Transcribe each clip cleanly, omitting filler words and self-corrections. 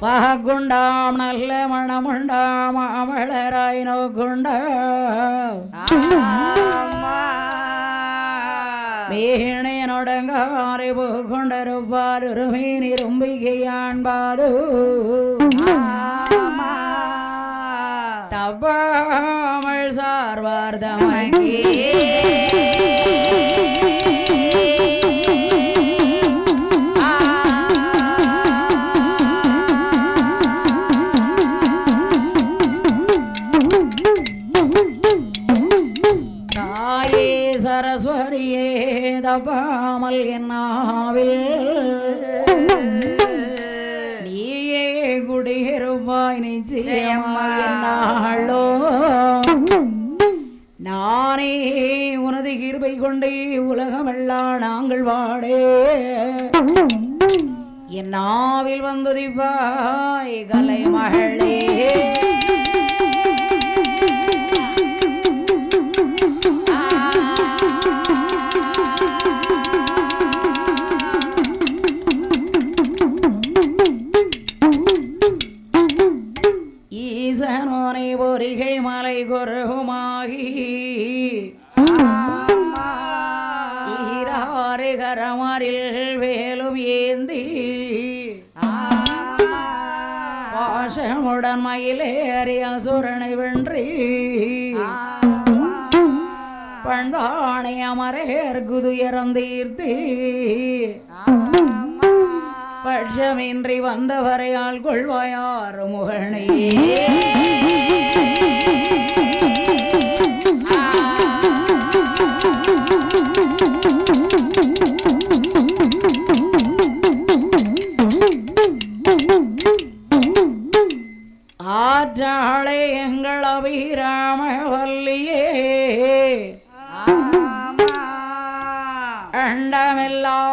பாகுண்டாம் நல்ல மணமுண்டாம் அமளராய் நோக்குண்டா மேனொடங்காரை போகொண்டருப்பார் மீனி ரும்பிகையான்பாது தப்பாமல் சார்வார்தமங்கே சரஸ்வரியே தப்பாமல் என்னாவில் நீயே குடியிருப்பாய் நிச்சயமாளோ நானே உனது கிருபை கொண்டே உலகமெல்லாம் நாங்கள் வாடே என் நாவில் வந்துதிப்பாய் கலை மகளே ஈசனோனை பொறிகை மலை கொருமாகி ஈராறு கரமரில் வேலும் ஏந்தி பாசமுடன் மயிலேறி அசுரனை வென்றி பண்பானை அமரேர் குதுயரம் தீர்த்தி பட்சமின்றி வந்தவரையால் கொள்வாயார் முகனே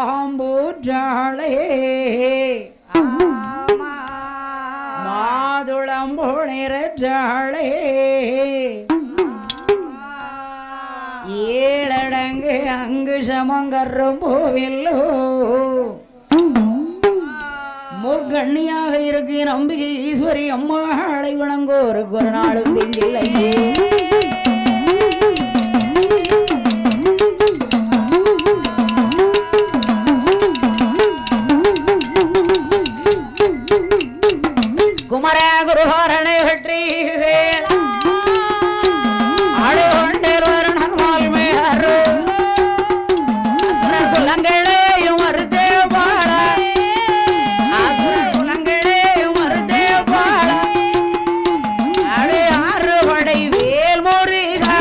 ஆம்பூற்றாளே மாதுளம்புணிரற்றாளே ஏழடங்கு அங்கு சமங்கரும் போவில்லோ முக்கண்ணியாக இருக்கு நம்பிக்கை ஈஸ்வரி அம்மாளை வணங்கோருக்கு ஒரு நாளும் தீங்கில்லை குமர குருஹாரணை வெற்றி வேளா ஆடு கொண்டேர் வருணன் மால்மேறு அசுரர் குலங்களையும் அறுத்தே பாட அசுரர் குலங்களையும் அறுத்தே பாட ஆடு ஆறு படை வேல் முருகா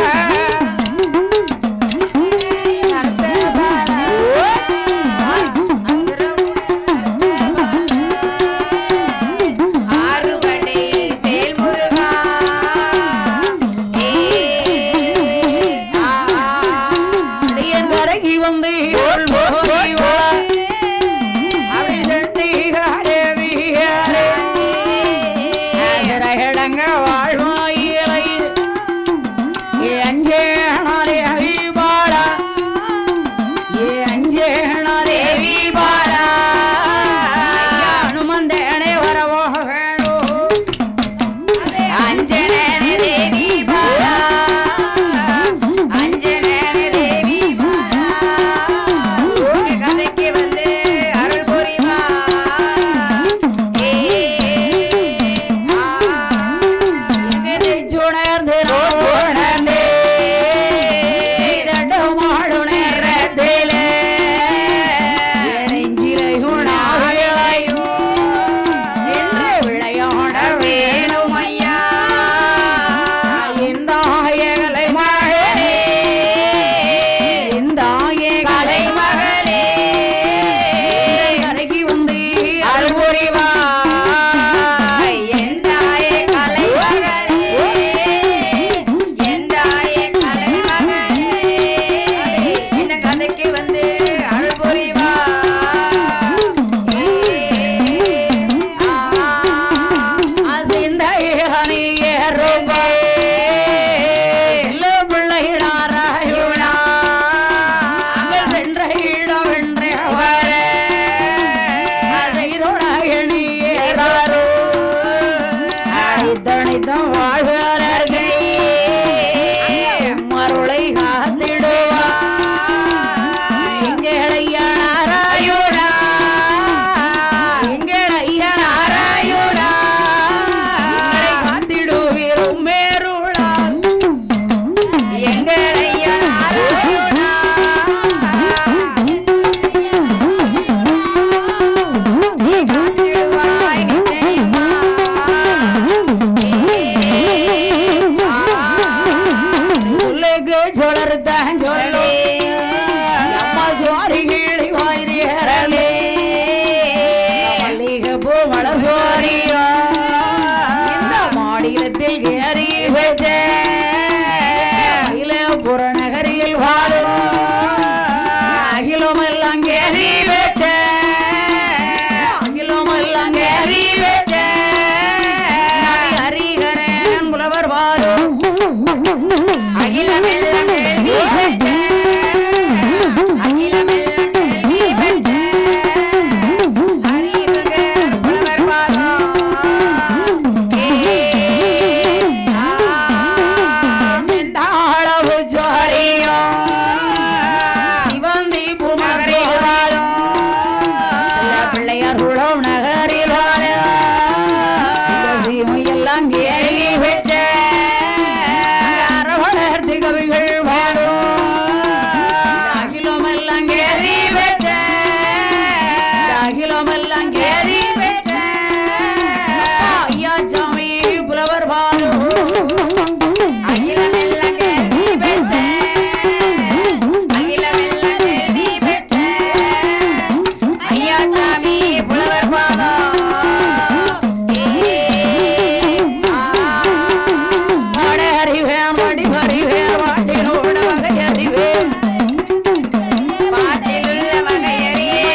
பாட்டிலுள்ள வகையறியே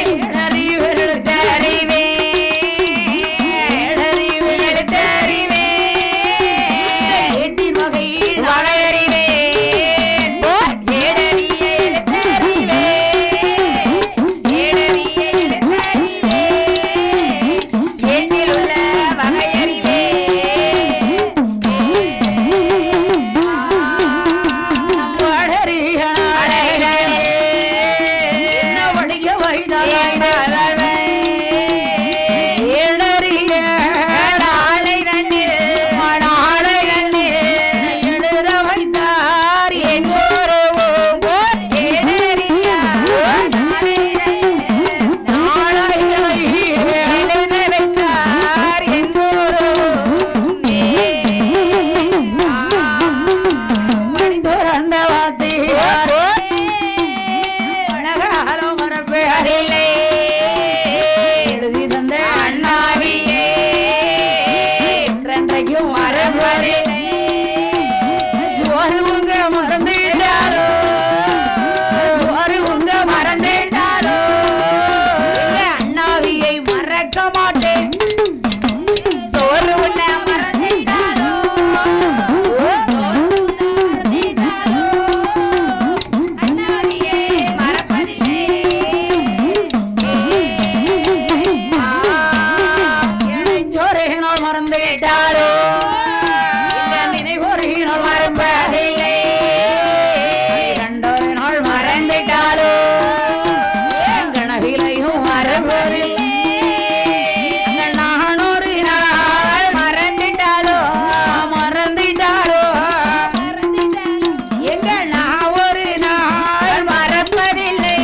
கேட்க மாட்டேன் சோறு உள்ள மறந்துட்டாலோ அண்ணாவியே மறப்பதில்லை நெஞ்சோரையினால் மறந்துட்டாலோ நினைவோரையினால் மறப்பதில்லை கண்டோரினால் மறந்துட்டாலோ கனவிலையும் மறப்பதில்லை நானொரு நாள் மறந்துட்டாலோ மறந்துட்டாலோ எங்க நான் ஒரு நாள் மறப்பதில்லை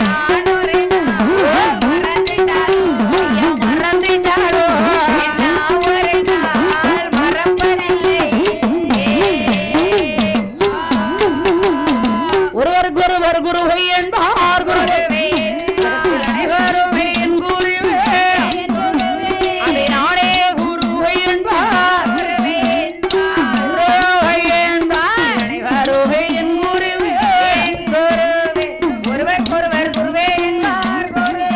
நான் ஒரு நாள் மறந்துட்டாலோ மறந்துட்டாலோ நான் ஒரு நாள் மறப்பதில்லை ஒருவர் குருவை என்பார் குருவே அனைவருமே என் குருவே அதை நானே குருவை என்பார் குருவை என்பார் அனைவருமே என் குருவே ஒருவர் குருவே என்பார் குருவே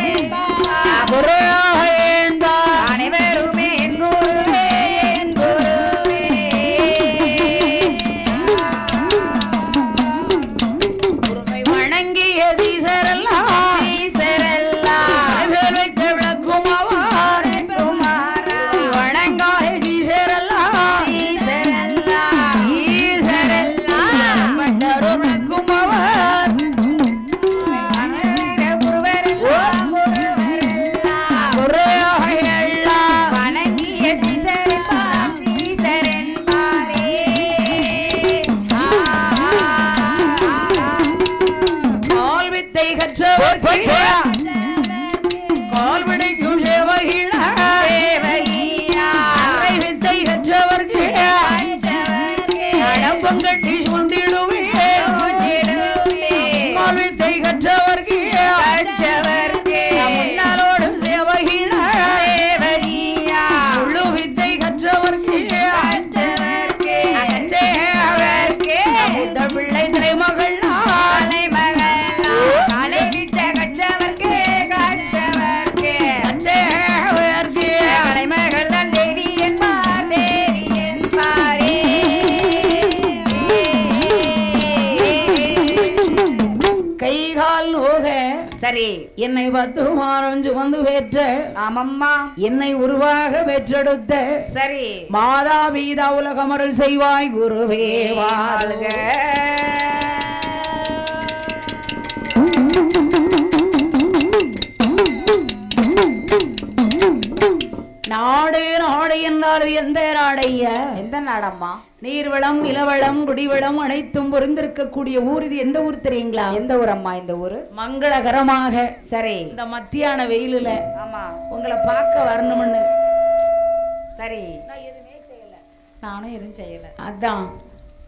என்பார் அனைவருமே என் குருவே குருவை வணங்கிய சீசரெல்லாம் வைத்த விளக்கும் அவர் வணங்காய சீசரெல்லாம் வட்டரும் விளக்கும் அவர் வணங்கிய கால் வித்தை கற்றவர் கால் விடைக்கும் சேவகிழை வித்தை கற்றவர்க்கு கடம்பங்கட்டி சுமந்திடுவே கால் வித்தை கற்றவர்க்கு முன்னாலோடும் சேவகிழை முழு வித்தை கற்றவர்க்கு பிள்ளை திரைமகள் கைகால் நோக சரி என்னை 10 மாதம் சுமந்து பெற்ற ஆமம்மா என்னை உருவாக பெற்றெடுத்த சரி மாதா பீதா உலகமருள் செய்வாய் குருவே வாழ்க நாடு நாடு என்றால் எந்த நாடையா எந்த நாடம்மா நீர்வளம் நிலவளம் குடிவளம் அனைத்தும் பொருந்திருக்கக்கூடிய ஊர் இது எந்த ஊர் தெரியுங்களா எந்த ஊர் அம்மா இந்த ஊர் மங்களகரமாக சரி இந்த மத்தியான வெயிலுல ஆமா உங்களை பார்க்க வரணும்னு சரி நான் எதுவுமே செய்யல நானும் எதுவும் செய்யல அதான்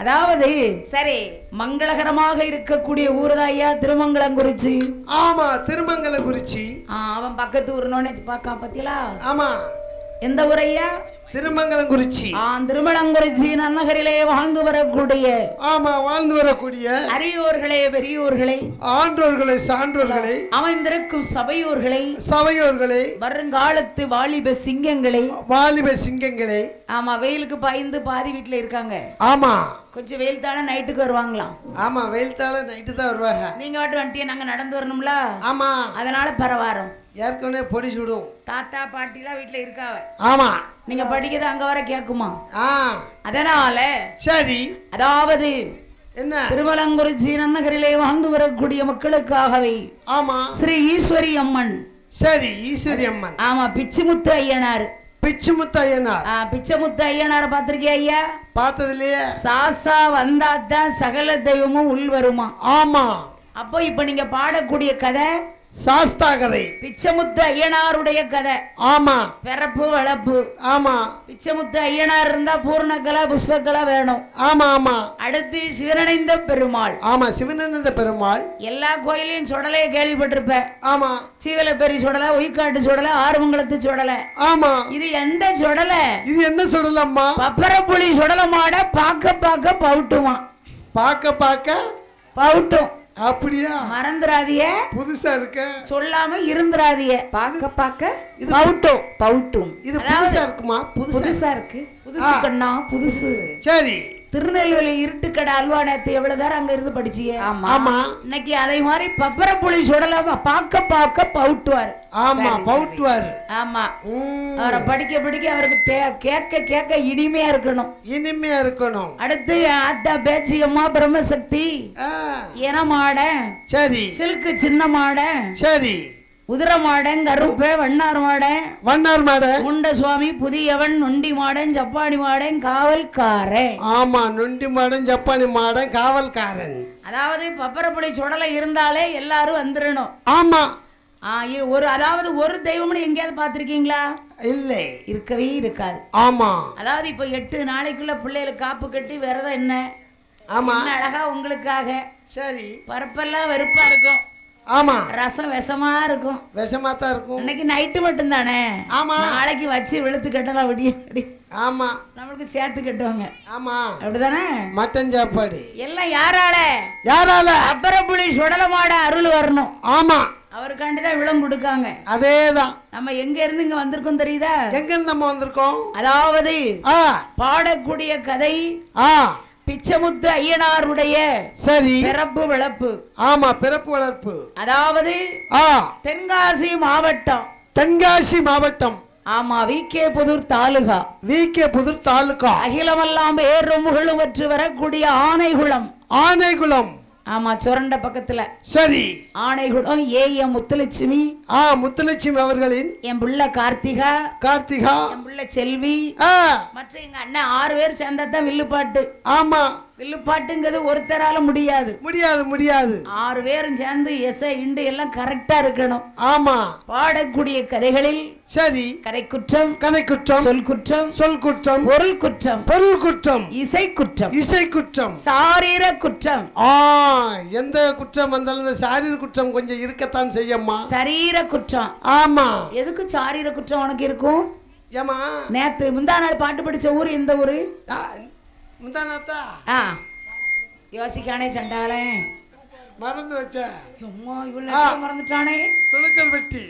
அதாவது சரி மங்களகரமாக இருக்கக்கூடிய ஊர்தான் ஐயா திருமங்கலங்குறிச்சி ஆமா திருமங்கலங்குறிச்சி அவன் பக்கத்து ஊர்னோனே பார்க்க பத்தியலா ஆமா எந்த ஊரையா திருமங்கலங்குறிச்சி திருமங்கலங்குறிச்சி நன்னகரிலே வாழ்ந்து வரக்கூடிய ஆமா வாழ்ந்து வரக்கூடிய அரியோர்களே பெரியோர்களே ஆன்றோர்களே சான்றோர்களே அமைந்திருக்கும் சபையோர்களே வருங்காலத்து வாலிப சிங்கங்களே ஆமா வெயிலுக்கு பயந்து பாதி வீட்டுல இருக்காங்க ஆமா கொஞ்சம் வெயில் தானே நைட்டுக்கு வருவாங்களாம் ஆமா வெயில் தானே நைட்டு தான் வருவாங்க நீங்க வாட்டு வந்துட்டே நாங்க நடந்து வரணும்ல ஆமா அதனால பரவாரம் ஏற்கனவே பொடி சுடும் தாத்தா பாட்டி எல்லாம் வீட்டுல இருக்காவ ஆமா நீங்க படிக்கிறது அங்க வர கேக்குமா அதனால சரி அதாவது என்ன திருமலங்குறிச்சி நன்னகரிலே வாழ்ந்து வரக்கூடிய மக்களுக்காகவே ஆமா ஸ்ரீ ஈஸ்வரி அம்மன் சரி ஈஸ்வரி அம்மன் ஆமா பிச்சுமுத்து ஐயனார் பிச்சமுத்து ஐயனார் பாத்திருக்கியா ஐயா பார்த்தது இல்லையே சாஸ்தா வந்தாதான் சகல தெய்வமும் உள் வருமா ஆமா அப்போ இப்ப நீங்க பாடக்கூடிய கதை சாஸ்தா கதை பிச்சமுத்து ஐயனாருடைய கதை ஆமா பிறப்பு வளர்ப்பு ஆமா பிச்சமுத்து ஐயனார் இருந்தா பூர்ணகலா புஷ்பகலா வேணும் ஆமா ஆமா அடுத்து சிவனடைந்த பெருமாள் ஆமா சிவனடைந்த பெருமாள் எல்லா கோயிலையும் சுடலைய கேள்விப்பட்டிருப்ப ஆமா சீவலப்பேரி சுடலை ஒய்க்காட்டு சுடலை ஆறுமங்கலத்து சுடலை ஆமா இது எந்த சுடலை இது என்ன சுடலம்மா பப்பரப்புளி சுடல மாட பாக்க பவுட்டுமா பாக்க பவுட்டும் அப்படியா? மறந்துடாதீங்க. புதுசா இருக்க. சொல்லாம இருந்துடாதீங்க. பாக்க இது பவுட்டும். இது புதுசா இருக்குமா? புதுசா இருக்கு. புதுசு கண்ணா, புதுசு. சரி. திருநெல்வேலி இருட்டுக்கடை அல்வா நேத்து எவ்வளவு நேரம் அங்க இருந்து படிச்சீங்க? ஆமா. இன்னைக்கு அதே மாதிரி பப்பரப்புளி சுடல பாக்க பவுட்டுவார். ஆமா, பவுட்டுவார். ஆமா. அவரை படிக்க அவருக்கு கேட்க இனிமையா இருக்கணும். அடுத்து ஆத்தா பேச்சியம்மா பிரம்மசக்தி இனமாட. சரி. சில்கு சின்ன மாட. சரி. உதிர மாடன், கருப்பே, வண்ணார் மாடன், முண்ட சுவாமி, புதியவன், நொண்டி மாடன், ஜப்பானி மாடன், காவல்காரன். ஆமா, நொண்டி மாடன், ஜப்பானி மாடன், காவல்காரன். அதாவது பப்பரப்புளி சுடலை இருந்தாலே எல்லாரும் வந்துடணும். ஆமா. அதாவது ஒரு தெய்வம்னு எங்கேயாவது பாத்திருக்கீங்களா? இல்லை, இருக்கவே இருக்காது. ஆமா. அதாவது இப்ப 8 நாளைக்குள்ள பிள்ளைகளுக்கு காப்பு கட்டி விரதம் என்ன? ஆமா, அழகா உங்களுக்காக. சரி. பருப்பெல்லாம் வெறுப்பா இருக்கும். ஆமா. ரசம் விஷமா இருக்கும். விஷமா தான் இருக்கும். இன்னைக்கு நைட்டு மட்டும் தானே. ஆமா. நாளைக்கு வச்சு வெளுத்து கட்டலாம் விடிய. ஆமா, நமக்கு சேர்த்து கட்டுவாங்க. ஆமா, அப்படிதானே. மட்டன் சாப்பாடு எல்லாம் யாரால அப்பரப்புளி சுடலமாட அருள் வரணும். ஆமா, அவருக்காண்டிதான் இவ்வளவு கொடுக்காங்க. அதேதான். நம்ம எங்க இருந்து இங்க வந்திருக்கோம் தெரியுதா? எங்க இருந்து நம்ம வந்திருக்கோம்? அதாவது பாடக்கூடிய கதை பிச்சமுத்து ஐயனாருடைய சரி பிறப்பு வளர்ப்பு. ஆமா, பிறப்பு வளர்ப்பு. அதாவது தென்காசி மாவட்டம். ஆமா, விகே புதூர் தாலுகா. அகிலமெல்லாம் பேரும் புகழும் பெற்று வரக்கூடிய ஆனைகுளம். ஆமா, சுரண்ட பக்கத்துல. சரி. ஆனைகுளம் ஏஎம் முத்துலட்சுமி. முத்துலட்சுமி அவர்களின் என் புள்ள கார்த்திகா, என் புள்ள செல்வி, மற்ற எங்க அண்ணன் 6 பேர் சேர்ந்தாதான் வில்லுப்பாட்டு. ஆமா, வில்லுப்பாட்டுங்கிறது ஒருத்தரால முடியாது. 6 பேரும் சேர்ந்து இண்டு எல்லாம் கரெக்டா இருக்கணும். ஆமா, பாடக்கூடிய கதைகளில் சரி கதை குற்றம், சொல் குற்றம், பொருள் குற்றம், இசை குற்றம், சாரீர குற்றம். எந்த குற்றம் வந்தாலும் இந்த சாரீர குற்றம் கொஞ்சம் இருக்கத்தான் செய்யம்மா. சரீர குற்றம். ஆமா. எதுக்கு சாரீர குற்றம் உனக்கு இருக்கும்? ஏமா, நேத்து முந்தா நாள் பாட்டு படிச்ச ஊர் எந்த ஊரு? முந்தானாத்தா. யோசிக்கானே சண்டாலே மறந்து வச்ச. மறந்துட்டானே. துளுக்கல் வெட்டி.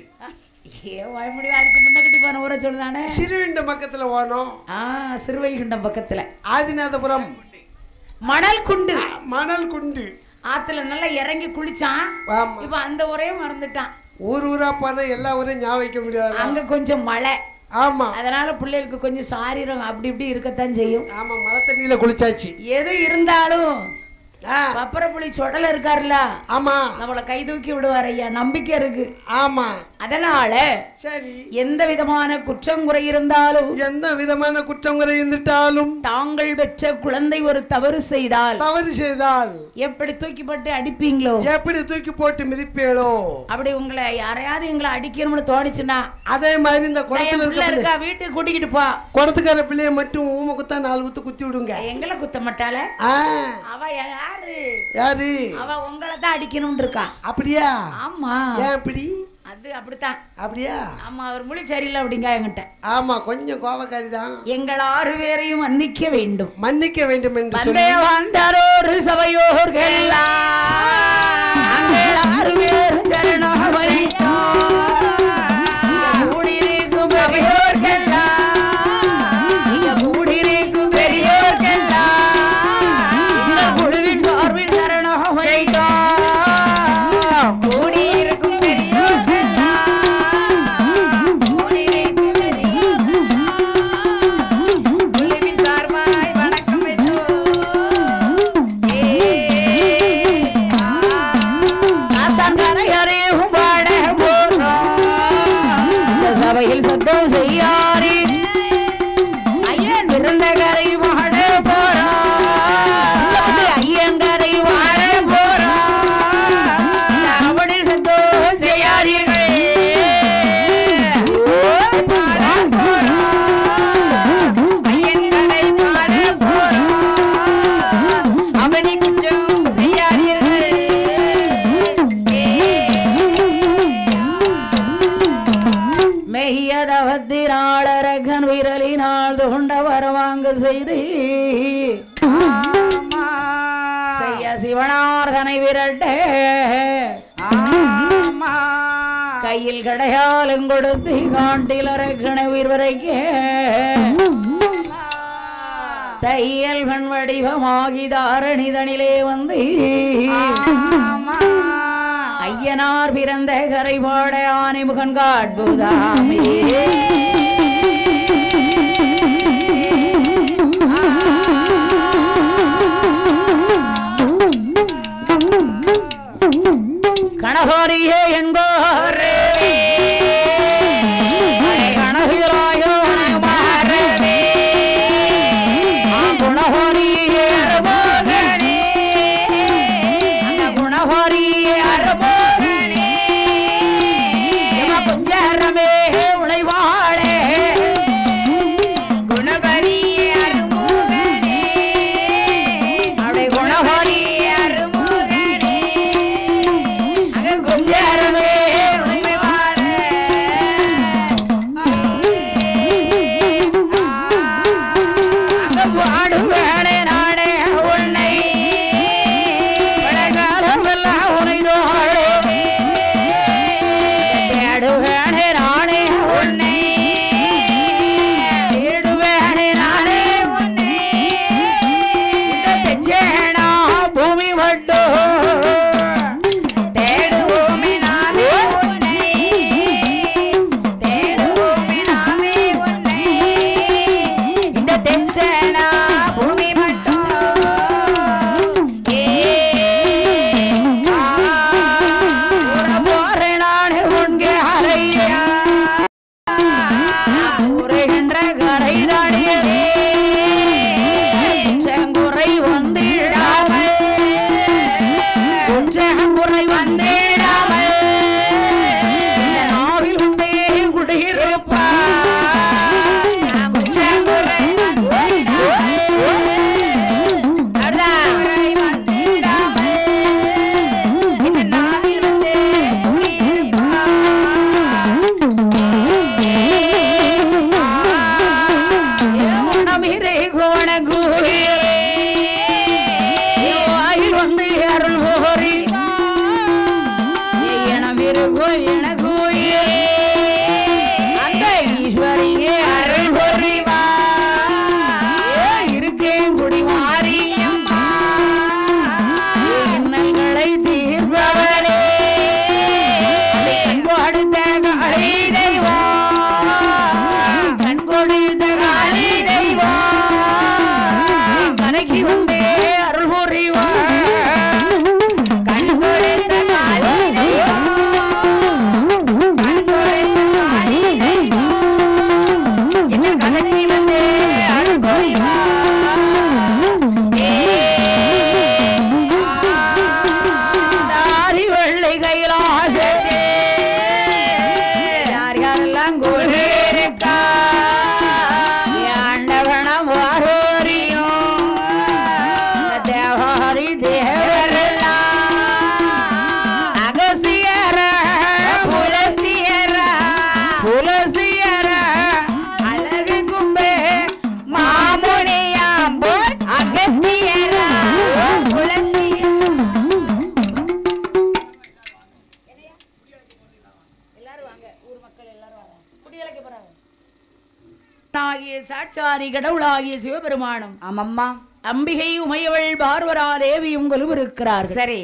வாய்மொழிவாருக்கு முன்னக்கட்டி போன ஊரை சொல்லுதானே. சிறுவைகுண்டம் பக்கத்துல போனோம். சிறுவைகுண்டம் பக்கத்துல ஆதிநாதபுரம் மணல் குண்டு ஆத்துல நல்லா இறங்கி குளிச்சான். இப்ப அந்த ஊரே மறந்துட்டான். ஊரா போனா எல்லா ஊரையும் ஞாபகம் வைக்க முடியாது. அங்க கொஞ்சம் மழை. ஆமா, அதனால பிள்ளைகளுக்கு கொஞ்சம் சாரீரம் அப்படி இப்படி இருக்கத்தான் செய்யும். ஆமா, மழை தண்ணியில குளிச்சாச்சு. எது இருந்தாலும் பப்பரப்புளி சுடல இருக்காருல்ல. ஆமா, நம்மள கை தூக்கி விடுவார் ஐயா, நம்பிக்கை இருக்கு. ஆமா, அதனால சரி எந்த விதமான குற்றம் குறை இருந்தாலும் தாங்கள் பெற்ற குழந்தை ஒரு தவறு செய்தால் எப்படி தூக்கி போட்டு அடிப்பீங்களோ, எப்படி தூக்கி போட்டு மிதிப்பீங்களோ, அப்படி உங்களை யாரையாவது எங்களை அடிக்கணும்னு தோணுச்சுன்னா அதே மாதிரி இந்த குளத்துல இருக்கா வீட்டுக்கு கூட்டிக்கிட்டு போ. குளத்துக்கார பிள்ளைய மட்டும் ஊம குத்தா 4 குத்து குத்தி விடுங்க. எங்களை குத்த மாட்டாள. அவ யாரு? அவ உங்களை தான் அடிக்கணும்னு இருக்கா. அப்படியா? ஆமா. ஏன் அப்படி? அது அப்படித்தான். அப்படியா? ஆமா, அவர் மொழி சரியில்லை அப்படிங்க என்கிட்ட. ஆமா, கொஞ்சம் கோபக்காரி தான். எங்கள் 6 பேரையும் மன்னிக்க வேண்டும் என்று சொல்லி வந்தாரோரு சபையோர்கள் 6 பேரும் சரணாகமணி சிவனார்தனை விரட்ட கையில் கடையாலும் கொடுத்து காண்டில் அரக்கண உயிர்வரைக்க தையல் பெண் வடிவமாகி தாரணிதனிலே வந்து ஐயனார் பிறந்த கரைபாட ஆனை முகன் காட்புதாமே கணகோரியே எங்கோரே கணகிராயோ மாறவே குணகோரியே அரபோகனே அந்த குணகோரியே அரபோகனே குஞ்சரமே உழைவாளே குணகரியே அரபோகனே அவளை குணகோரியே அரபோகனே குஞ்சரமே உழைவாளே அங்க பாடுவேனே நானே உன்னை பழகாலமெல்லாம் உனை நோடு தேடுவேனே நானே உன்னை தேடுவேனே நானே உன்னை இந்த தெச்சேனா பூமி வட்டோ தேடுவோமே நாமே உன்னை தேடுவோமே நாமே உன்னை இந்த தெச்சேனா பூமி வட்டோ போறேன் நானே உன்கே அறையா உரைகின்ற கரை தாடியவே செங்குறை வந்திடாமல் குறை வந்திடாமல் நாவில் வந்தே குடியிருப்பா குறை சாட்சாரி கடவுளாகிய சிவபெருமானும் ஆமம்மா அம்பிகை உமையவள் பார்வரா தேவி உங்களும் இருக்கிறார்கள். சரி,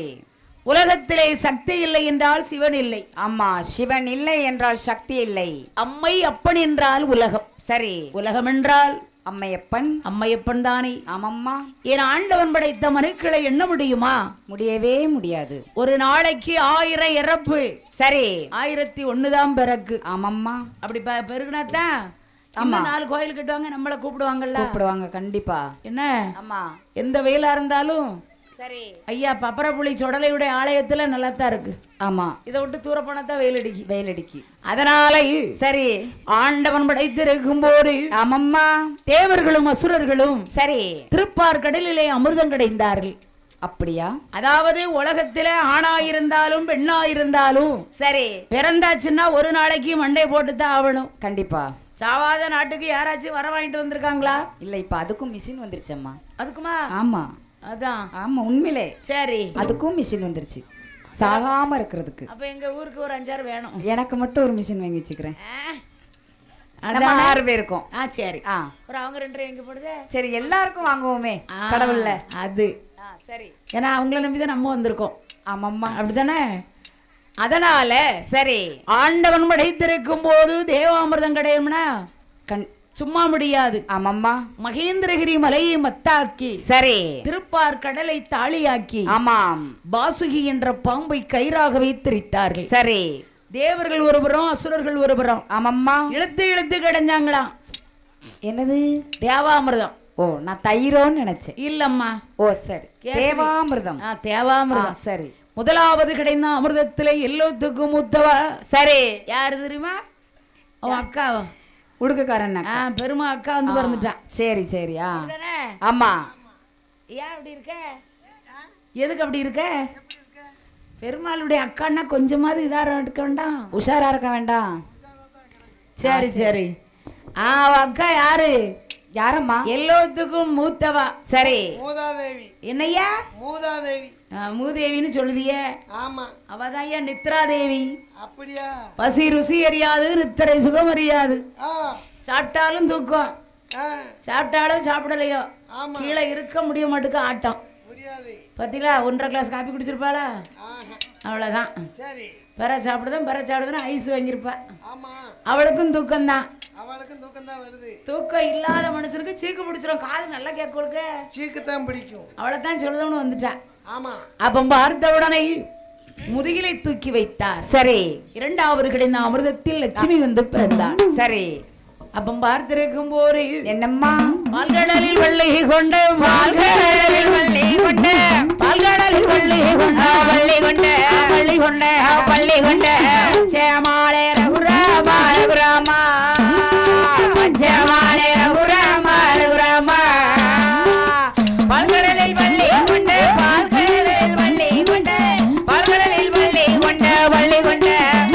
உலகத்திலே சக்தி இல்லை என்றால் சிவன் இல்லை. அம்மா, சிவன் இல்லை என்றால் சக்தி இல்லை. அம்மை அப்பன் என்றால் உலகம். சரி, உலகம் என்றால் அம்மையப்பன். அம்மையப்பன் தானே. ஆமம்மா. என் ஆண்டவன் படைத்த மனுக்களை எண்ண முடியுமா? முடியவே முடியாது. ஒரு நாளைக்கு 1000 இறப்பு. சரி, 1001 தான் பிறகு. ஆமம்மா. அப்படி பெருகுனாத்தான் அம்மா 4 கோயில் கட்டுவாங்க, நம்மள கூப்பிடுவாங்கல்ல. கூப்பிடுவாங்க கண்டிப்பா. என்ன அம்மா, எந்த வெயிலா இருந்தாலும் சரி. ஐயா பப்பரப்புளி சொடலையுடைய ஆலயத்துல நல்லாத்தான் இருக்கு. ஆமா, இதை விட்டு தூர போனதான் வெயில் அடிக்கி. அதனால சரி, ஆண்டவன் படைத்திருக்கும் போது ஆமம்மா தேவர்களும் அசுரர்களும் சரி திருப்பார் கடலிலே அமிர்தம் கிடைந்தார்கள். அப்படியா? அதாவது உலகத்துல ஆணாயிருந்தாலும் பெண்ணாயிருந்தாலும் சரி பிறந்தாச்சுன்னா ஒரு நாளைக்கு மண்டை போட்டுதான் ஆகணும். கண்டிப்பா. சாவாத நாட்டுக்கு யாராச்சும் வர வாங்கிட்டு வந்திருக்காங்களா? இல்ல, இப்ப அதுக்கும் மிஷின் வந்துருச்சம்மா. அதுக்குமா? ஆமா. அதான். ஆமா உண்மையிலே. சரி, அதுக்கும் மிஷின் வந்துருச்சு சாகாம இருக்கிறதுக்கு. அப்ப எங்க ஊருக்கு ஒரு 5-6 வேணும். எனக்கு மட்டும் ஒரு மிஷின் வாங்கி வச்சுக்கிறேன். நம்ம 6 பேருக்கும். சரி. ஒரு அவங்க 2 எங்க போடுது? சரி எல்லாருக்கும் வாங்குவோமே கடவுள்ல. அது சரி. ஏன்னா அவங்கள நம்பிதான் நம்ம வந்திருக்கோம். ஆமாம்மா அப்படித்தானே? அதனால சரி ஆண்டவன் படைத்திருக்கும் போது தேவாமிர்தம் கிடையும்னா சும்மா முடியாது. ஆமாம்மா. மகேந்திரகிரி மலையை மத்தாக்கி சரி திருப்பார் கடலை தாளியாக்கி ஆமாம் பாசுகி என்ற பாம்பை கயிறாக வைத்திருத்தார்கள். சரி தேவர்கள் ஒருபுறம் அசுரர்கள் ஒருபுறம். ஆமாம்மா. இழுத்து இழுத்து கிடைஞ்சாங்களாம். என்னது? தேவாமிர்தம். ஓ நான் தயிரோன்னு நினைச்சேன். இல்லம்மா. ஓ சரி தேவாமிர்தம். தேவாமிர்தம். சரி. முதலாவது கிடைந்த அமிர்தத்துல எல்லாத்துக்கும் மூத்தவா சரி யாரு தெரியுமா? அவன் அக்கா உடுக்குக்காரன். பெருமா அக்கா வந்து பிறந்துட்டான். சரி சரி. ஆமா. ஏன் அப்படி இருக்க? எதுக்கு அப்படி இருக்க? பெருமாளுடைய அக்கான்னா கொஞ்சமாவது இதா இருக்க வேண்டாம், உஷாரா இருக்க வேண்டாம். சரி சரி. அக்கா யாரு? யாரம்மா? எல்லாத்துக்கும் மூத்தவா. சரி. மூதாதேவி. என்னையா? மூதாதேவி. மூதேவின்னு சொல்லுதியே. ஆமா. அவதான் ஐயா நித்ரா தேவி. அப்படியா? பசி ருசி அறியாது, நித்திரை சுகம் அறியாது. சாப்பிட்டாலும் தூக்கம், சாப்பிட்டாலும் சாப்பிடலையோ கீழே இருக்க முடிய மாட்டுக்கு ஆட்டம். பத்திலா 1.5 கிளாஸ் காப்பி குடிச்சிருப்பாளா? அவ்வளவுதான். பெற சாப்பிடுதான் ஐஸ் வாங்கியிருப்பா. அவளுக்கும் தூக்கம் தான். தூக்கம் இல்லாத மனுஷனுக்கு சீக்கு பிடிச்சிடும். காது நல்லா கேட்க சீக்கு தான் பிடிக்கும். அவளைத்தான் சொல்லுதவனு வந்துட்டா. அப்ப பார்த்த உடனே முதுகிலை தூக்கி வைத்தார். சரி. 2வது கிடைந்த அமிர்தத்தில் லட்சுமி வந்து பிறந்தார். சரி. அப்ப பார்த்திருக்கும் போது என்னம்மா? பால்கடலில் வெள்ளை கொண்ட பால்கடலில் வெள்ளை கொண்ட பால்கடலில் வெள்ளை கொண்ட வள்ளி கொண்ட வள்ளி கொண்ட வள்ளி கொண்ட சேமாலே ரகுராமா ரகுராமா சேமாலே ரகுராமா ரகுராமா பால்கடலில் வெள்ளை கொண்ட பால்கடலில் வெள்ளை கொண்ட பால்கடலில் வெள்ளை கொண்ட வள்ளி கொண்ட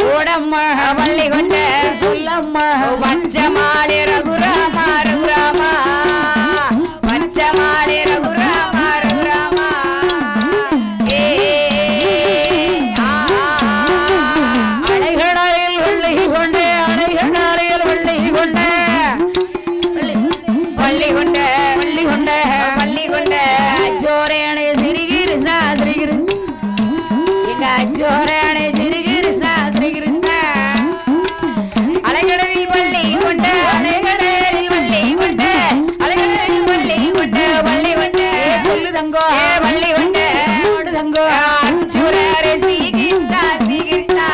ஓடம்மா வள்ளி கொண்ட சொல்லம்மா பஞ்சமாலே ரகுராமா ரகுராமா பஞ்சமாலே ரகுராமா ரகுராமா அலைகடலில் வெள்ளை கொண்ட அலைகடலில் வெள்ளை கொண்ட வள்ளி கொண்ட வள்ளி கொண்ட வள்ளி கொண்ட அச்சோரேணே ஸ்ரீ கிருஷ்ணா ஸ்ரீ கிருஷ்ணா எங்க அச்சோரேணே ஸ்ரீ கிருஷ்ணா ஸ்ரீ கிருஷ்ணா அலைகடலில் வள்ளி கொண்ட அலைகடலில் வள்ளி கொண்ட அலைகடலில் வள்ளி கொண்ட வள்ளி கொண்ட சொல்லு தங்கோ வள்ளி கொண்ட ஓடு தங்கோ அச்சோரே ஸ்ரீ கிருஷ்ணா ஸ்ரீ கிருஷ்ணா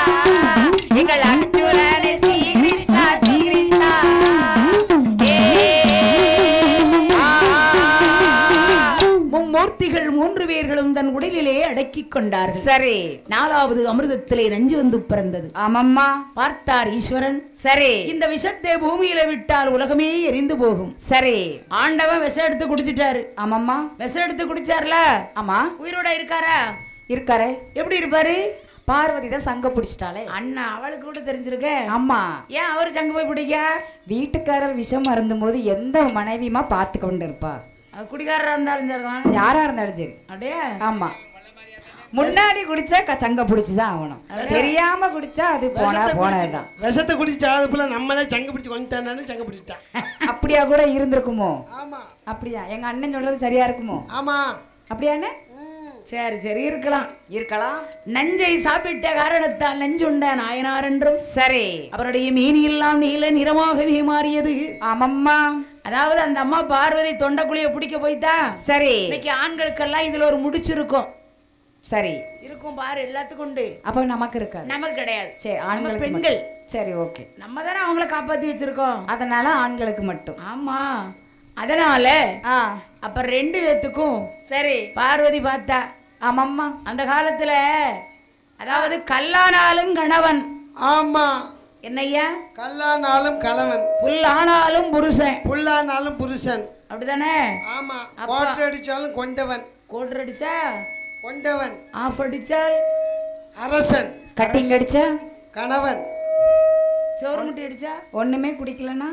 எங்கள் அச்சோரே ஸ்ரீ கிருஷ்ணா ஸ்ரீ கிருஷ்ணா மும்மூர்த்திகள் 3 பேர்களும் தன் உடலிலே அடக்கிக் கொண்டார்கள். சரி. 4வது அமிர்தத்திலே நஞ்சு வந்து பிறந்தது. ஆமாம்மா. பார்த்தார் ஈஸ்வரன். சரி. இந்த விஷத்தை பூமியில விட்டால் உலகமே எரிந்து போகும். சரி. ஆண்டவன் விஷம் எடுத்து குடிச்சிட்டாரு. ஆமாம்மா. விஷம் எடுத்து குடிச்சார்ல. ஆமா. உயிரோட இருக்காரா? இருக்காரே. எப்படி இருப்பாரு? பார்வதி தான் சங்க பிடிச்சிட்டாலே. அண்ணா அவளுக்கு கூட தெரிஞ்சிருக்க. ஆமா. ஏன் அவரு சங்க போய் பிடிக்க? வீட்டுக்காரர் விஷம் அருந்தும் போது எந்த மனைவியுமா பார்த்து கொண்டு இருப்பா? குடிகாரரா இருந்தாலும் சரிதான், யாரா இருந்தாலும் சரி. அப்படியே. ஆமா. முன்னாடி குடிச்சா சங்க பிடிச்சுதான் ஆகணும். தெரியாம குடிச்சா அது போனதுதான். விஷத்தை குடிச்சா அதுக்குள்ள நம்மளே சங்க பிடிச்சு வந்துட்டானு சங்க பிடிச்சிட்டான். அப்படியா கூட இருந்திருக்குமோ? ஆமா. அப்படியா? எங்க அண்ணன் சொல்றது சரியா இருக்குமோ? ஆமா. அப்படியானே? சரி சரி இருக்கலாம் இருக்கலாம். நஞ்சை சாப்பிட்ட காரணத்தால் நஞ்சுண்ட நாயனார் என்றும். சரி. அவருடைய மீனி எல்லாம் நீல நிறமாகவே மாறியது. ஆமம்மா. அதாவது அந்த அம்மா பார்வதி தொண்டைக்குழிய பிடிக்க போய்தா. சரி. இன்னைக்கு ஆண்களுக்கெல்லாம் இதுல ஒரு முடிச்சிருக்கும். சரி இருக்கும் பாரு, எல்லாத்துக்கும் உண்டு. அப்ப நமக்கு இருக்காது. நமக்கு கிடையாது. சரி, ஆண்களுக்கு பெண்கள். சரி ஓகே. நம்ம தானே அவங்கள காப்பாத்தி வச்சிருக்கோம், அதனால ஆண்களுக்கு மட்டும். ஆமா. அதனால அப்ப 2 பேத்துக்கும் சரி பார்வதி பார்த்தா. ஆமாம்மா. அந்த காலத்துல அதாவது கல்லானாலும் கணவன். ஆமா. என்னையா? கல்லானாலும் கணவன், புல்லானாலும் புருஷன். புல்லானாலும் புருஷன், அப்படிதானே? ஆமா. கோட்டர் அடிச்சாலும் கொண்டவன். கோட்டர் அடிச்சா கொண்டவன். ஆஃப் அடிச்சால் அரசன். கட்டிங் அடிச்சா கணவன். சோறு முட்டி அடிச்சா ஒண்ணுமே குடிக்கலனா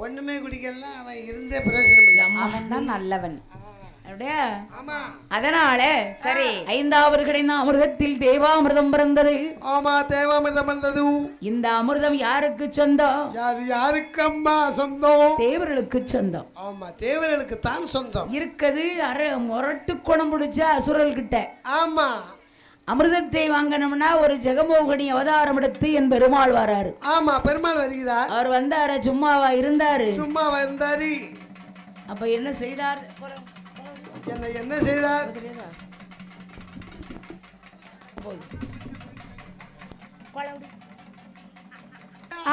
ஒண்ணுமே குடிக்கல, அவன் இருந்தே பிரயோஜனம் இல்லை. அவன் தான் நல்லவன். அதனால சரி 5வது கிடைந்த அமிர்தத்தில் தேவாமிர்தம் பிறந்தது. ஆமா, தேவாமிர்தம் பிறந்தது. இந்த அமிர்தம் யாருக்கு சொந்தம்? யாருக்கு அம்மா சொந்தம்? தேவர்களுக்கு சொந்தம். ஆமா, தேவர்களுக்கு தான் சொந்தம். இருக்குது முரட்டு குணம் பிடிச்ச அசுரல் கிட்ட. ஆமா, அமிர்தத்தை வாங்கணும்னா ஒரு ஜெகமோகினி அவதாரம் எடுத்து என் பெருமாள் வராரு. ஆமா, பெருமாள் வருகிறார். அவர் வந்தாரு, சும்மாவா இருந்தாரு? சும்மாவா இருந்தாரு. அப்ப என்ன செய்தார்? என்ன செய்தார்?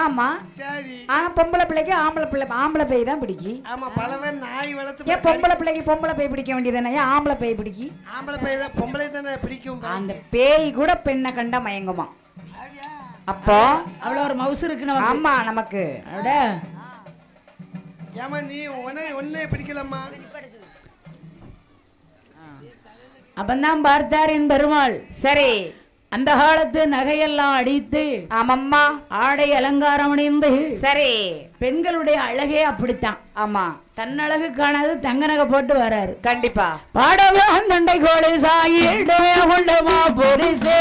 ஆமா சரி. ஆனா பொம்பளை பிள்ளைக்கு ஆம்பளை பேய் தான் பிடிக்கும். ஆமா, பலவர் நாய் வளர்த்து. ஏன் பொம்பளை பிள்ளைக்கு பொம்பளை பேய் பிடிக்க வேண்டியதானே? ஏன் ஆம்பளை பேய் பிடிக்கி? ஆம்பளை பேய் தான் பொம்பளை தானே பிடிக்கும். அந்த பேய் கூட பெண்ணை கண்டா மயங்குமா? அப்போ அவ்வளவு ஒரு மவுசு இருக்கு. ஆமா, நமக்கு ஏமா நீ ஒன்னே பிடிக்கலம்மா. அப்பந்தான் பார்த்தார் என் பெருமாள். சரி, அந்த காலத்து நகையெல்லாம் அடித்து ஆமம்மா ஆடை அலங்காரம் அணிந்து. சரி, பெண்களுடைய அழகே அப்படித்தான். ஆமா, தன்னழகு காணாது தங்க நகை போட்டு வராரு. கண்டிப்பா. பாடவான் தண்டை கோழி சாயிடமா பொரிசே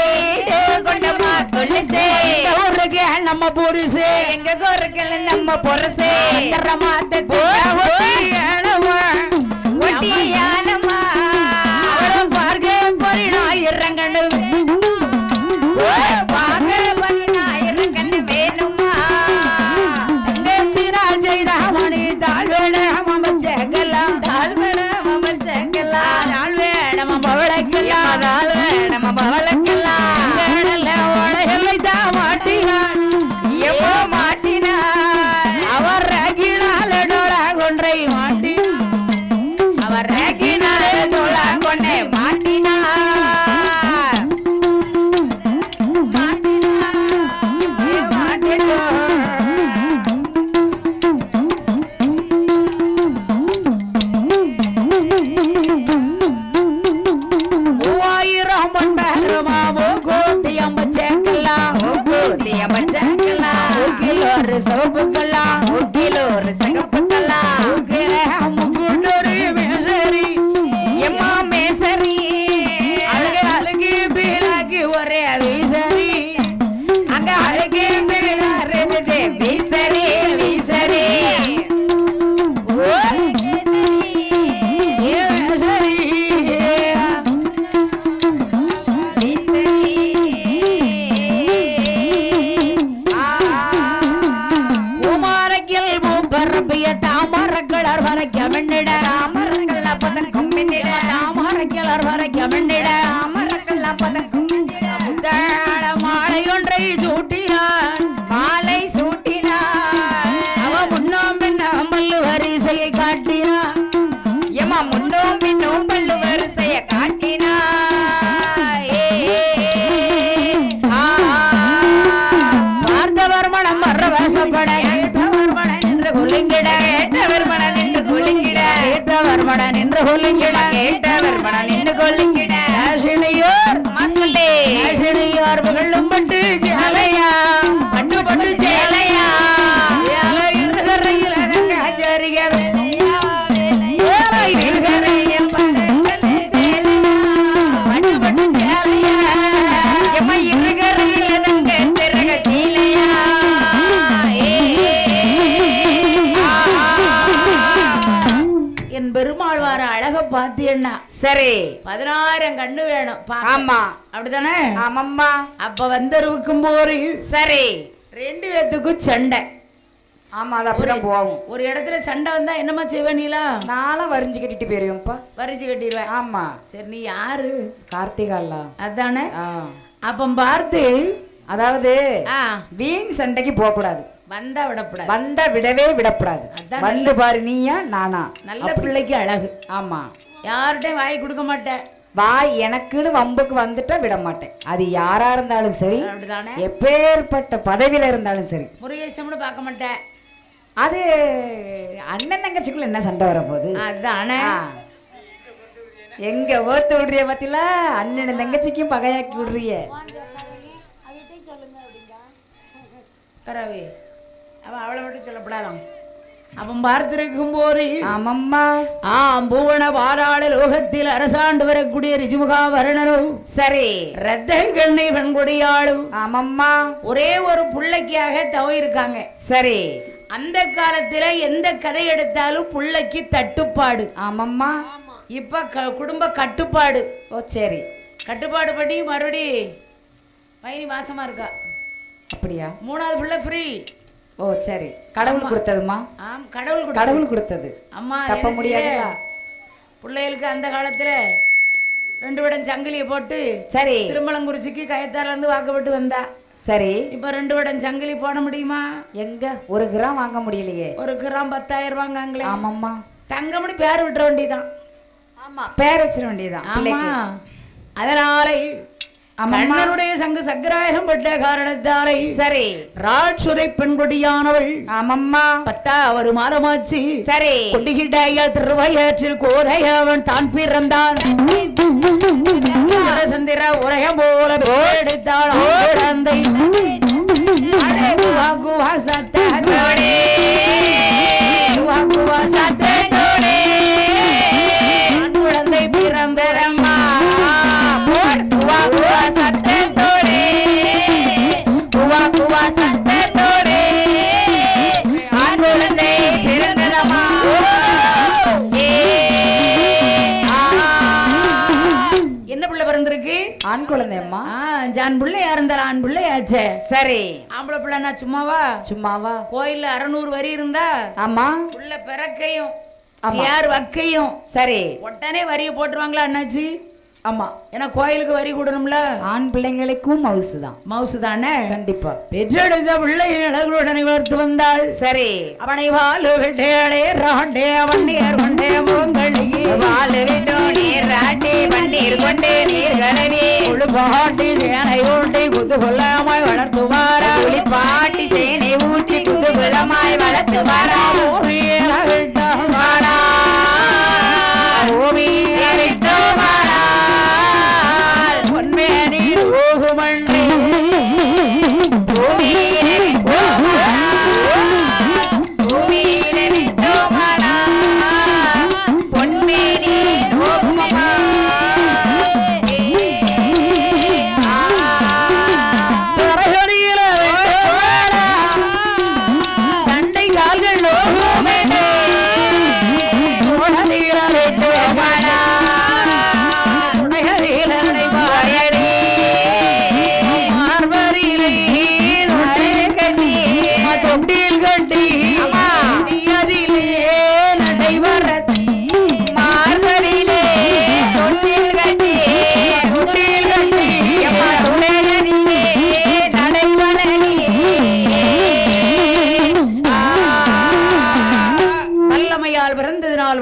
கொண்டமா தொழிசே ஊருக்கு நம்ம பொரிசே எங்க கோருக்கு நம்ம பொரிசே ஒட்டியானமா பார்க்க பொறினாயிரங்கண்டு மாலை ஒன்றை சூட்டினான். மாலை சூட்டினான். அவன் முன்னோம் பின்னும் பல்லு வரிசையை காட்டினான். ஏமா முன்னோம் பின்னும் பல்லு வரிசையை காட்டினான். பார்த்தவர் மனம் மரவசப்பட ஏற்றவர் மனம் என்று கொள்ளுங்கிட ஏற்றவர் மனம் என்று கொள்ளுங்கிட ஏற்றவர் மனம் என்று கொள்ளுங்கிட ஏற்றவர் மனம் என்று கொள்ளுங்கிட புகழும் பட்டு சேலையா பட்டு பட்டு சேலையா என் பெருமாள் வார அழக பாத்தீங்கன்னா சரி 16 கண்ணு வேணும். ஆமா, அப்படிதானே? ஆமாம்மா. அப்ப வந்திருக்கும் போது சரி 2 பேத்துக்கும் சண்டை. ஆமா, அது அப்படிதான் போகும். ஒரு இடத்துல சண்டை வந்தா என்னமா செய்வ? நீலா நானும் வரிஞ்சு கட்டிட்டு போயிருவேன்ப்பா. வரிஞ்சு கட்டிடுவேன். ஆமா. சரி, நீ யாரு? கார்த்திகாலா. அதானே? அப்ப பார்த்து, அதாவது வீண் சண்டைக்கு போக கூடாது. வந்தா விடக்கூடாது. வந்தா விடக்கூடாது. வந்து பாரு, நீயா நானா? நல்ல பிள்ளைக்கு அழகு. ஆமா, யார்கிட்டையும் வாய் கொடுக்க மாட்டேன். வாய் எனக்குன்னு வம்புக்கு வந்துட்டா விட மாட்டேன். அது யாரா இருந்தாலும் சரி, எப்பேற்பட்ட பதவியில இருந்தாலும் சரி. முருகேசம்னு பார்க்க மாட்டேன். அது அண்ணன் தங்கச்சிக்குள்ள என்ன சண்டை வர போகுது? அதானே எங்க ஓத்து விடுறிய பத்தில அண்ணன் தங்கச்சிக்கும் பகையாக்கி விடுறிய. பரவி அவ அவளை மட்டும் சொல்லப்படாதான். அவன் பார்த்திருக்கும் போது ஆமம்மா பூவன பாராள லோகத்தில் அரசாண்டு வரக்கூடிய ரிஜுமுகா வருணரும் சரி ரத்த கண்ணை பெண்கொடியாளும் ஆமம்மா ஒரே ஒரு பிள்ளைக்காக தவிர்க்காங்க. சரி அந்த காலத்துல எந்த கதை எடுத்தாலும் பிள்ளைக்கு தட்டுப்பாடு. ஆமம்மா இப்ப குடும்ப கட்டுப்பாடு. ஓ சரி கட்டுப்பாடு பண்ணி மறுபடி மைனி மாசமா இருக்கா. அப்படியா? 3வது பிள்ளை ஃப்ரீ. ஓ சரி கடவுள் கொடுத்ததுமா? ஆம் கடவுள் கொடுத்தது. அம்மா தப்ப முடியாதுல. பிள்ளைகளுக்கு அந்த காலத்துல 2 விடம் சங்கிலியை போட்டு சரி திருமலங்குறிச்சிக்கு கயத்தால இருந்து வாக்கப்பட்டு வந்தா. சரி இப்ப 2 விடம் சங்கிலி போட முடியுமா? எங்க 1 கிராம் வாங்க முடியலையே. 1 கிராம் 10,000 வாங்காங்களே. ஆமாம்மா தங்கமணி பேர் விட்டுற வேண்டியதான். ஆமா பேர் வச்சிட வேண்டியதான். ஆமா அதனால கண்ணனுடைய சங்கு சக்கராயுதம் பட்ட காரணத்தாலே சரி ராட்சுரை பெண்கொடியானவள் ஆமம்மா 10வது மாதமாச்சு. சரி கொண்டிகிட்டாய திருவயற்றில் கோதையவன் தான் பிறந்தான். சந்திர உரையம் போல எடுத்தாள் குழந்தை குழந்தை பிறந்தரம்மா என்ன பிள்ளை பிறந்திருக்கு? ஆண் குழந்தையம்மா. ஜான் பிள்ளையா இருந்தார். ஆண் பிள்ளையாச்சே. சரி ஆம்பளை பிள்ளைனா சும்மாவா? கோயில்ல 600 வரி இருந்தா ஆமா புள்ள பிறக்கையும் யார் வக்கையும் சரி உடனே வரிய போட்டுருவாங்களா அண்ணாச்சி? ஆமா ஏன்னா கோயிலுக்கு வரி கூடணும்ல. ஆண் பிள்ளைங்களுக்கும் மவுசு தான். மவுசு தானே கண்டிப்பா. பெற்றெடுத்த பிள்ளைகளுடனே வளர்த்து வந்தாள். சரி அவனை வாழு விட்டேளே ராண்டே வண்ணீர் கொண்டே மூங்கலியே வாழு விட்டோ நீர் ராட்டே வண்ணீர் கொண்டே நீர் கலவே பாட்டி சேனை ஊட்டி குதுகுலமாய் வளர்த்து வாரா. பாட்டி சேனை ஊட்டி குதுகுலமாய் வளர்த்து வாரா.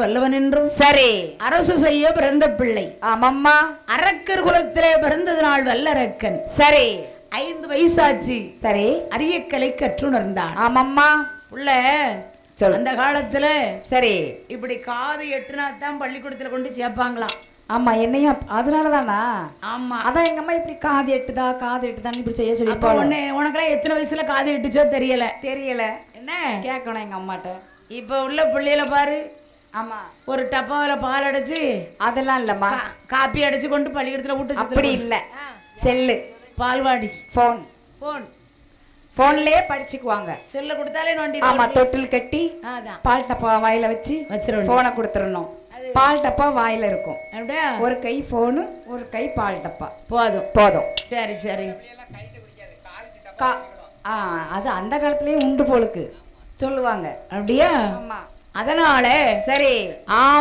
வல்லவன் என்றும் சரி அரசு செய்ய பிறந்த பிள்ளை. ஆமம்மா அரக்கர் குலத்திலே பிறந்ததனால் வல்லரக்கன். சரி 5 வயசாச்சு. சரி அரியக்கலை கற்றுணர்ந்தான். ஆமம்மா உள்ள அந்த காலத்துல சரி இப்படி காது எட்டுனாத்தான் பள்ளிக்கூடத்துல கொண்டு சேர்ப்பாங்களாம். ஆமா என்னையும் அதனாலதானா? ஆமா அதான் எங்க அம்மா இப்படி காது எட்டுதான்னு இப்படி செய்ய சொல்லி. உனக்கெல்லாம் எத்தனை வயசுல காது எட்டுச்சோ தெரியல என்ன கேட்கணும் எங்க அம்மாட்ட. இப்ப உள்ள பிள்ளையில பாரு. ஆமா ஒரு டப்பாவில பால் அடைச்சு அதெல்லாம் இல்லம்மா காப்பி அடைச்சு கொண்டு பள்ளிக்கூடத்துல விட்டு அப்படி இல்ல. செல்லு பால்வாடி போன்லயே படிச்சுக்குவாங்க. செல்ல கொடுத்தாலே நோண்டி. ஆமா தொட்டில் கட்டி பால் டப்பா வாயில வச்சு போனை கொடுத்துடணும். பால் டப்பா வாயில இருக்கும். ஒரு கை போனு ஒரு கை பால் டப்பா போதும். சரி சரி அது அந்த காலத்திலயே உண்டு போலுக்கு சொல்லுவாங்க. அப்படியா? ஆமா அதனால சரி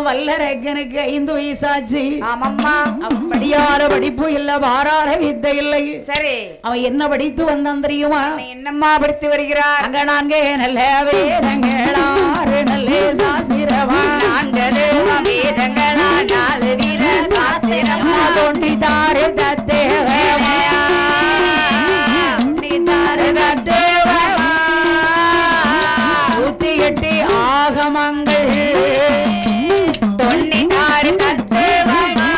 வல்லரக்கனுக்கு 5 வயசாச்சு. ஆமம்மா அவன் படியார படிப்பு இல்ல வாரார வித்தை இல்லை. சரி அவன் என்ன படித்து வந்தான் தெரியுமா? என்னம்மா படித்து வருகிறார்? அங்க 4 நல்ல வேதங்களா 6 நல்ல சாஸ்திரமா 4 வேதங்களா 4 வீர சாஸ்திரமா தோண்டி தாரு தத்தேவமா தோண்டி தாரு தத்தேவமா 108 ஆகமங்கள் 96 தத்துவமா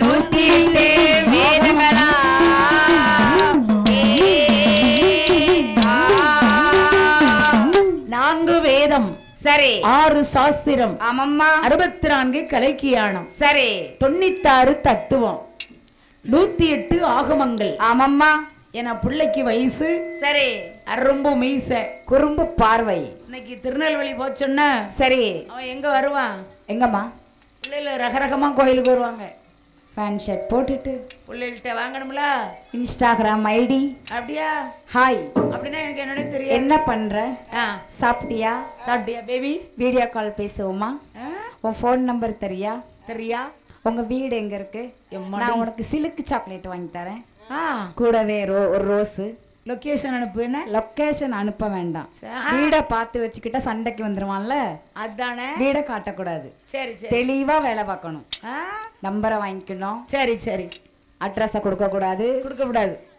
108 வேதங்களா சரி 6 சாஸ்திரம் ஆமாம்மா 64 கலைக்கியானம் சரி 96 தத்துவம் 108 ஆகமங்கள் ஆமாம்மா என பிள்ளைக்கு வயசு சரி அரும்பு மீச குறும்பு பார்வை இன்னைக்கு திருநெல்வேலி போச்சோன்னா சரி அவன் எங்க வருவான் எங்கம்மா பிள்ளைல ரகரகமா கோயிலுக்கு வருவாங்க ஃபேன் ஷர்ட் போட்டுட்டு பிள்ளைகிட்ட வாங்கணும்ல இன்ஸ்டாகிராம் ஐடி அப்படியா ஹாய் அப்படின்னா எனக்கு என்னன்னு தெரியும் என்ன பண்ற சாப்பிட்டியா சாப்பிட்டியா பேபி வீடியோ கால் பேசுவோமா உன் ஃபோன் நம்பர் தெரியா உங்க வீடு எங்க இருக்கு நான் உனக்கு சிலுக்கு சாக்லேட் வாங்கி தரேன் கூடவே ஒரு ரோஸு லொகேஷன் அனுப்பு என்ன லொகேஷன் அனுப்ப வேண்டாம் வீட பார்த்து வச்சுக்கிட்டா சண்டைக்கு வந்துருவான்ல அதானே வீட காட்டக்கூடாது சரி சரி தெளிவா வேலை பார்க்கணும் நம்பரை வாங்கிக்கணும் சரி சரி அட்ரஸை கொடுக்க கூடாது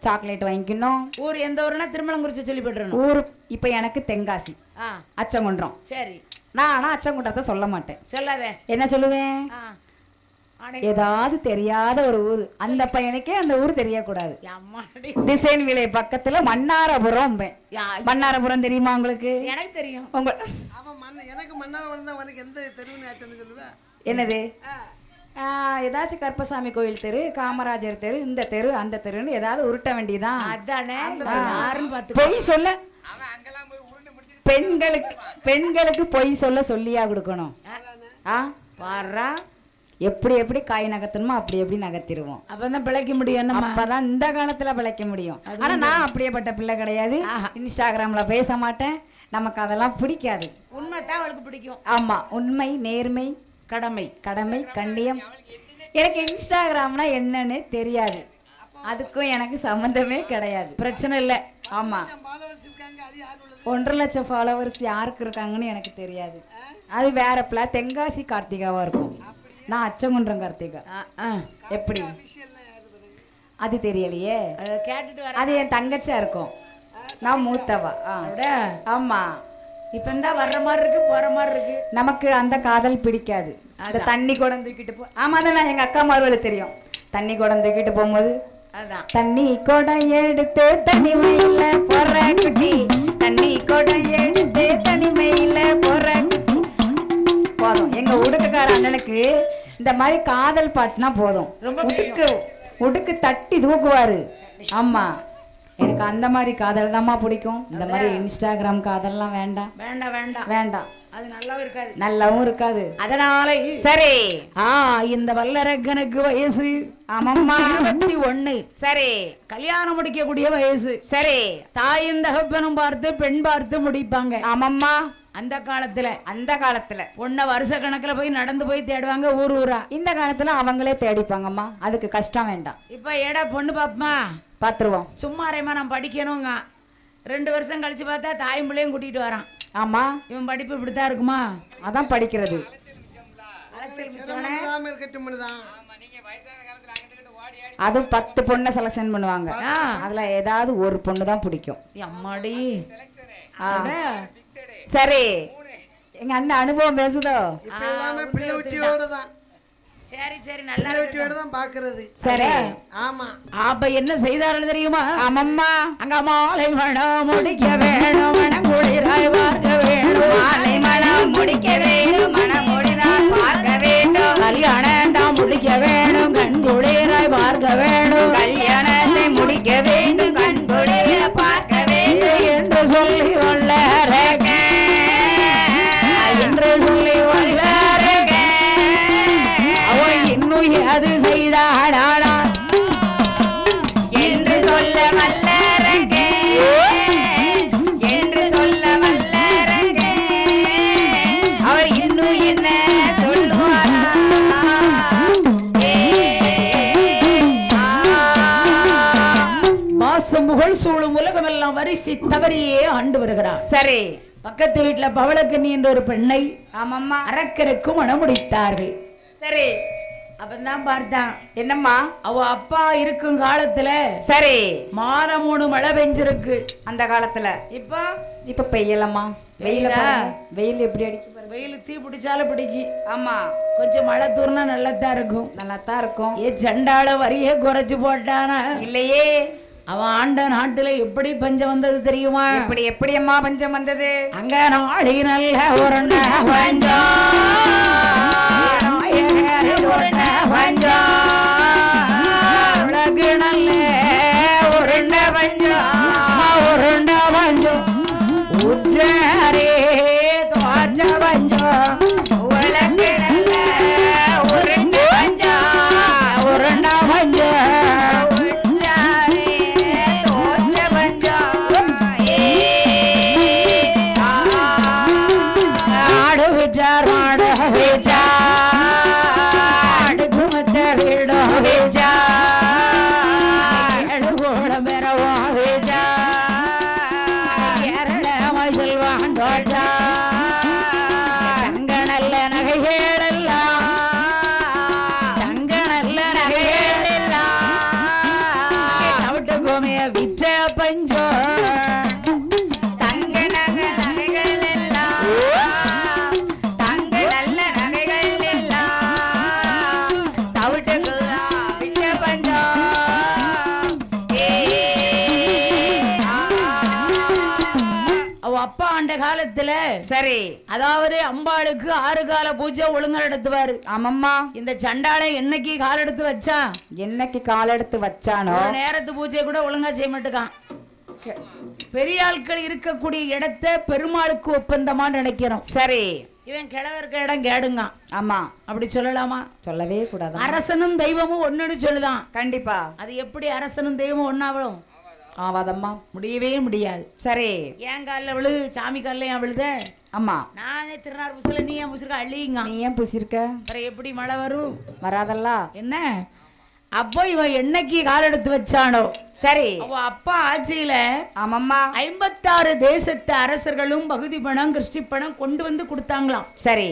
சாக்லேட் வாங்கிக்கணும் ஊர் எந்த ஊருன்னா திருமலங்குறிச்சி சொல்லி போட்டுறணும் ஊர் இப்போ எனக்கு தென்காசி அச்சங்குன்றம் சரி நான் ஆனா அச்சங்குன்றத்தை சொல்ல மாட்டேன் சொல்லாதே என்ன சொல்லுவேன் ஏதாவது தெரியாத ஒரு ஊர் அந்த பையனுக்கே அந்த ஊர் தெரியக்கூடாது டிசைன் விலை பக்கத்துல மன்னாரபுரம் மன்னாரபுரம் தெரியுமா உங்களுக்கு எனக்கு தெரியும் என்னது ஏதாச்சும் கருப்பசாமி கோயில் தெரு காமராஜர் தெரு இந்த தெரு அந்த தெருன்னு ஏதாவது உருட்ட வேண்டியதான் பொய் சொல்ல பெண்களுக்கு பொய் சொல்லியா கொடுக்கணும் எப்படி காய் நகர்த்தணுமோ அப்படி நகர்த்திடுவோம் அப்பதான் பிழைக்க முடியும் அப்பதான் இந்த காலத்துல பிழைக்க முடியும் ஆனா நான் அப்படியேப்பட்ட பிள்ளை கிடையாது இன்ஸ்டாகிராம்ல பேச மாட்டேன் நமக்கு அதெல்லாம் பிடிக்காது உண்மைதான் அவளுக்கு பிடிக்கும் ஆமா உண்மை நேர்மை கடமை கண்ணியம் எனக்கு இன்ஸ்டாகிராம்னா என்னன்னு தெரியாது அதுக்கும் எனக்கு சம்பந்தமே கிடையாது பிரச்சனை இல்லை ஆமா 1.5 லட்சம் ஃபாலோவர்ஸ் யாருக்கு இருக்காங்கன்னு எனக்கு தெரியாது அது வேற பிள்ளை தென்காசி கார்த்திகாவா இருக்கும் நான் அச்சங்குன்றம் கார்த்திகா எப்படி அது தெரியலையே அது என் தங்கச்சியா இருக்கும் நான் மூத்தவா ஆமா இப்ப இந்த வர்ற மாதிரி இருக்கு போற மாதிரி இருக்கு நமக்கு அந்த காதல் பிடிக்காது அந்த தண்ணி குடம் தூக்கிட்டு ஆமா தான் எங்க அக்கா மார்வல தெரியும் தண்ணி குடம் தூக்கிட்டு போகும்போது தண்ணி குடம் எடுத்து தனிமையில போற குட்டி தண்ணி குடம் எடுத்து தனிமையில போற குட்டி போதும் எங்க உடுக்குக்கார அண்ணனுக்கு இந்த மாதிரி காதல் பாட்டுனா போதும் உடுக்கு தட்டி தூக்குவாரு ஆமா எனக்கு அந்த மாதிரி காதல் தான்மா பிடிக்கும் இந்த மாதிரி இன்ஸ்டாகிராம் காதல்லாம் வேண்டாம் அது நல்லாவும் இருக்காது அதனால சரி இந்த வல்லரக்கனுக்கு வயசு 21 சரி கல்யாணம் முடிக்க கூடிய வயசு சரி தாயும் தகப்பனும் பார்த்து பெண் பார்த்து முடிப்பாங்க ஆமாம்மா அந்த காலத்துல பொண்ண வருஷ கணக்குல போய் நடந்து போய் தேடுவாங்க ஊரா இந்த காலத்துல அவங்களே தேடிப்பாங்கம்மா அதுக்கு கஷ்டம் வேண்டாம் இப்ப ஏடா பொண்ணு பாப்பமா பாத்துருவோம் சும்மாரேமா நான் படிக்கணுங்க 2 வருஷம் கழிச்சு பார்த்தா தாயும் பிள்ளையும் கூட்டிட்டு வரான் ஆமா இவன் படிப்பு இப்படித்தான் இருக்குமா அதான் படிக்கிறது அது 10 பொண்ணை செலக்ஷன் பண்ணுவாங்க அதுல ஏதாவது ஒரு பொண்ணு தான் பிடிக்கும் அம்மாடி சரி எங்க அண்ணன் அனுபவம் பேசுதோ சரி நல்லா தான் பாக்குறது சரி ஆமா அப்ப என்ன செய்தார்கள் தெரியுமா ஆமாம்மா அங்க மாலை மணம் முடிக்க வேணும் மணங்குளிராய் பார்க்க வேணும் மாலை மணம் முடிக்க வேணும் மணமுடிராய் பார்க்க வேண்டும் கல்யாணம் முடிக்க வேணும் கண்குளிராய் பார்க்க வேணும் கல்யாணத்தை முடிக்க வேண்டும் கண்குளிராய் பார்க்க வேண்டும் என்று சொல்லி வல்லரக என்று சொல்லி வல்லரக அவன் இன்னும் அது செய்தாடாடா என்று சொல்ல வல்லரக என்று சொல்ல வல்லரக அவர் இன்னும் என்ன சொல்லுவாரா மாசம் புகழ் சூழும் உலகம் எல்லாம் வரிசை தவறியே ஆண்டு வருகிறார் சரி பக்கத்து வீட்டுல பவளக்கண்ணி என்ற ஒரு பெண்ணை ஆமாம்மா அரக்கருக்கு மணமுடித்தார்கள் சரி அப்பதான் பார்த்தான் என்னம்மா அவ அப்பா இருக்கும் காலத்துல சரி மானம் 3 மழை பெஞ்சிருக்கு அந்த காலத்துல இப்ப பெய்யலம்மா வெயில் எப்படி அடிக்கு வெயில் தீ பிடிச்சாலும் பிடிக்கி ஆமா கொஞ்சம் மழை தூர்னா நல்லாத்தான் இருக்கும் ஏ சண்டால வரியே குறைச்சு போட்டானா இல்லையே அவன் ஆண்ட நாட்டுல எப்படி பஞ்சம் வந்தது தெரியுமா? எப்படி அம்மா பஞ்சம் வந்தது? அங்க நாளை நல்ல உருண்ட பஞ்சம் உலகு நல்ல உருண்ட பஞ்சம் உற்றே தோற்ற பஞ்சம் உலகு நல்ல உருண்ட பஞ்சம் காலத்துல சரி, அதாவது அம்பாளுக்கு 6 கால பூஜை ஒழுங்கா நடத்துவாரு. ஆமாம்மா. இந்த சண்டாளை என்னைக்கு கால் எடுத்து வச்சா வச்சானோ நேரத்து பூஜை கூட ஒழுங்கா செய்ய மாட்டுக்கான். பெரிய ஆட்கள் இருக்கக்கூடிய இடத்தை பெருமாளுக்கு ஒப்பந்தமா நினைக்கிறோம். சரி, இவன் கிழவர்க்க இடம் கேடுங்க. ஆமா, அப்படி சொல்லலாமா? சொல்லவே கூடாது. அரசனும் தெய்வமும் ஒண்ணுன்னு சொல்லுதான். கண்டிப்பா. அது எப்படி அரசனும் தெய்வமும் ஒன்னாவளும்? ஆவாதம்மா, முடியவே முடியாது. சரி, ஏன் காலில் விழு, சாமி காலில் ஏன் விழுத? அம்மா, நானே திருநார் புசில நீ ஏன் புசிருக்க? அள்ளிங்க. நீ ஏன் புசிருக்க? அப்புறம் எப்படி மழை வரும்? வராதல்ல. என்ன அப்போ இவன் என்னைக்கு கால் எடுத்து வச்சானோ சரி, அவ அப்பா ஆட்சியில ஆமாம்மா 56 தேசத்து அரசர்களும் பகுதி பணம் கிருஷ்டி பணம் கொண்டு வந்து கொடுத்தாங்களாம். சரி,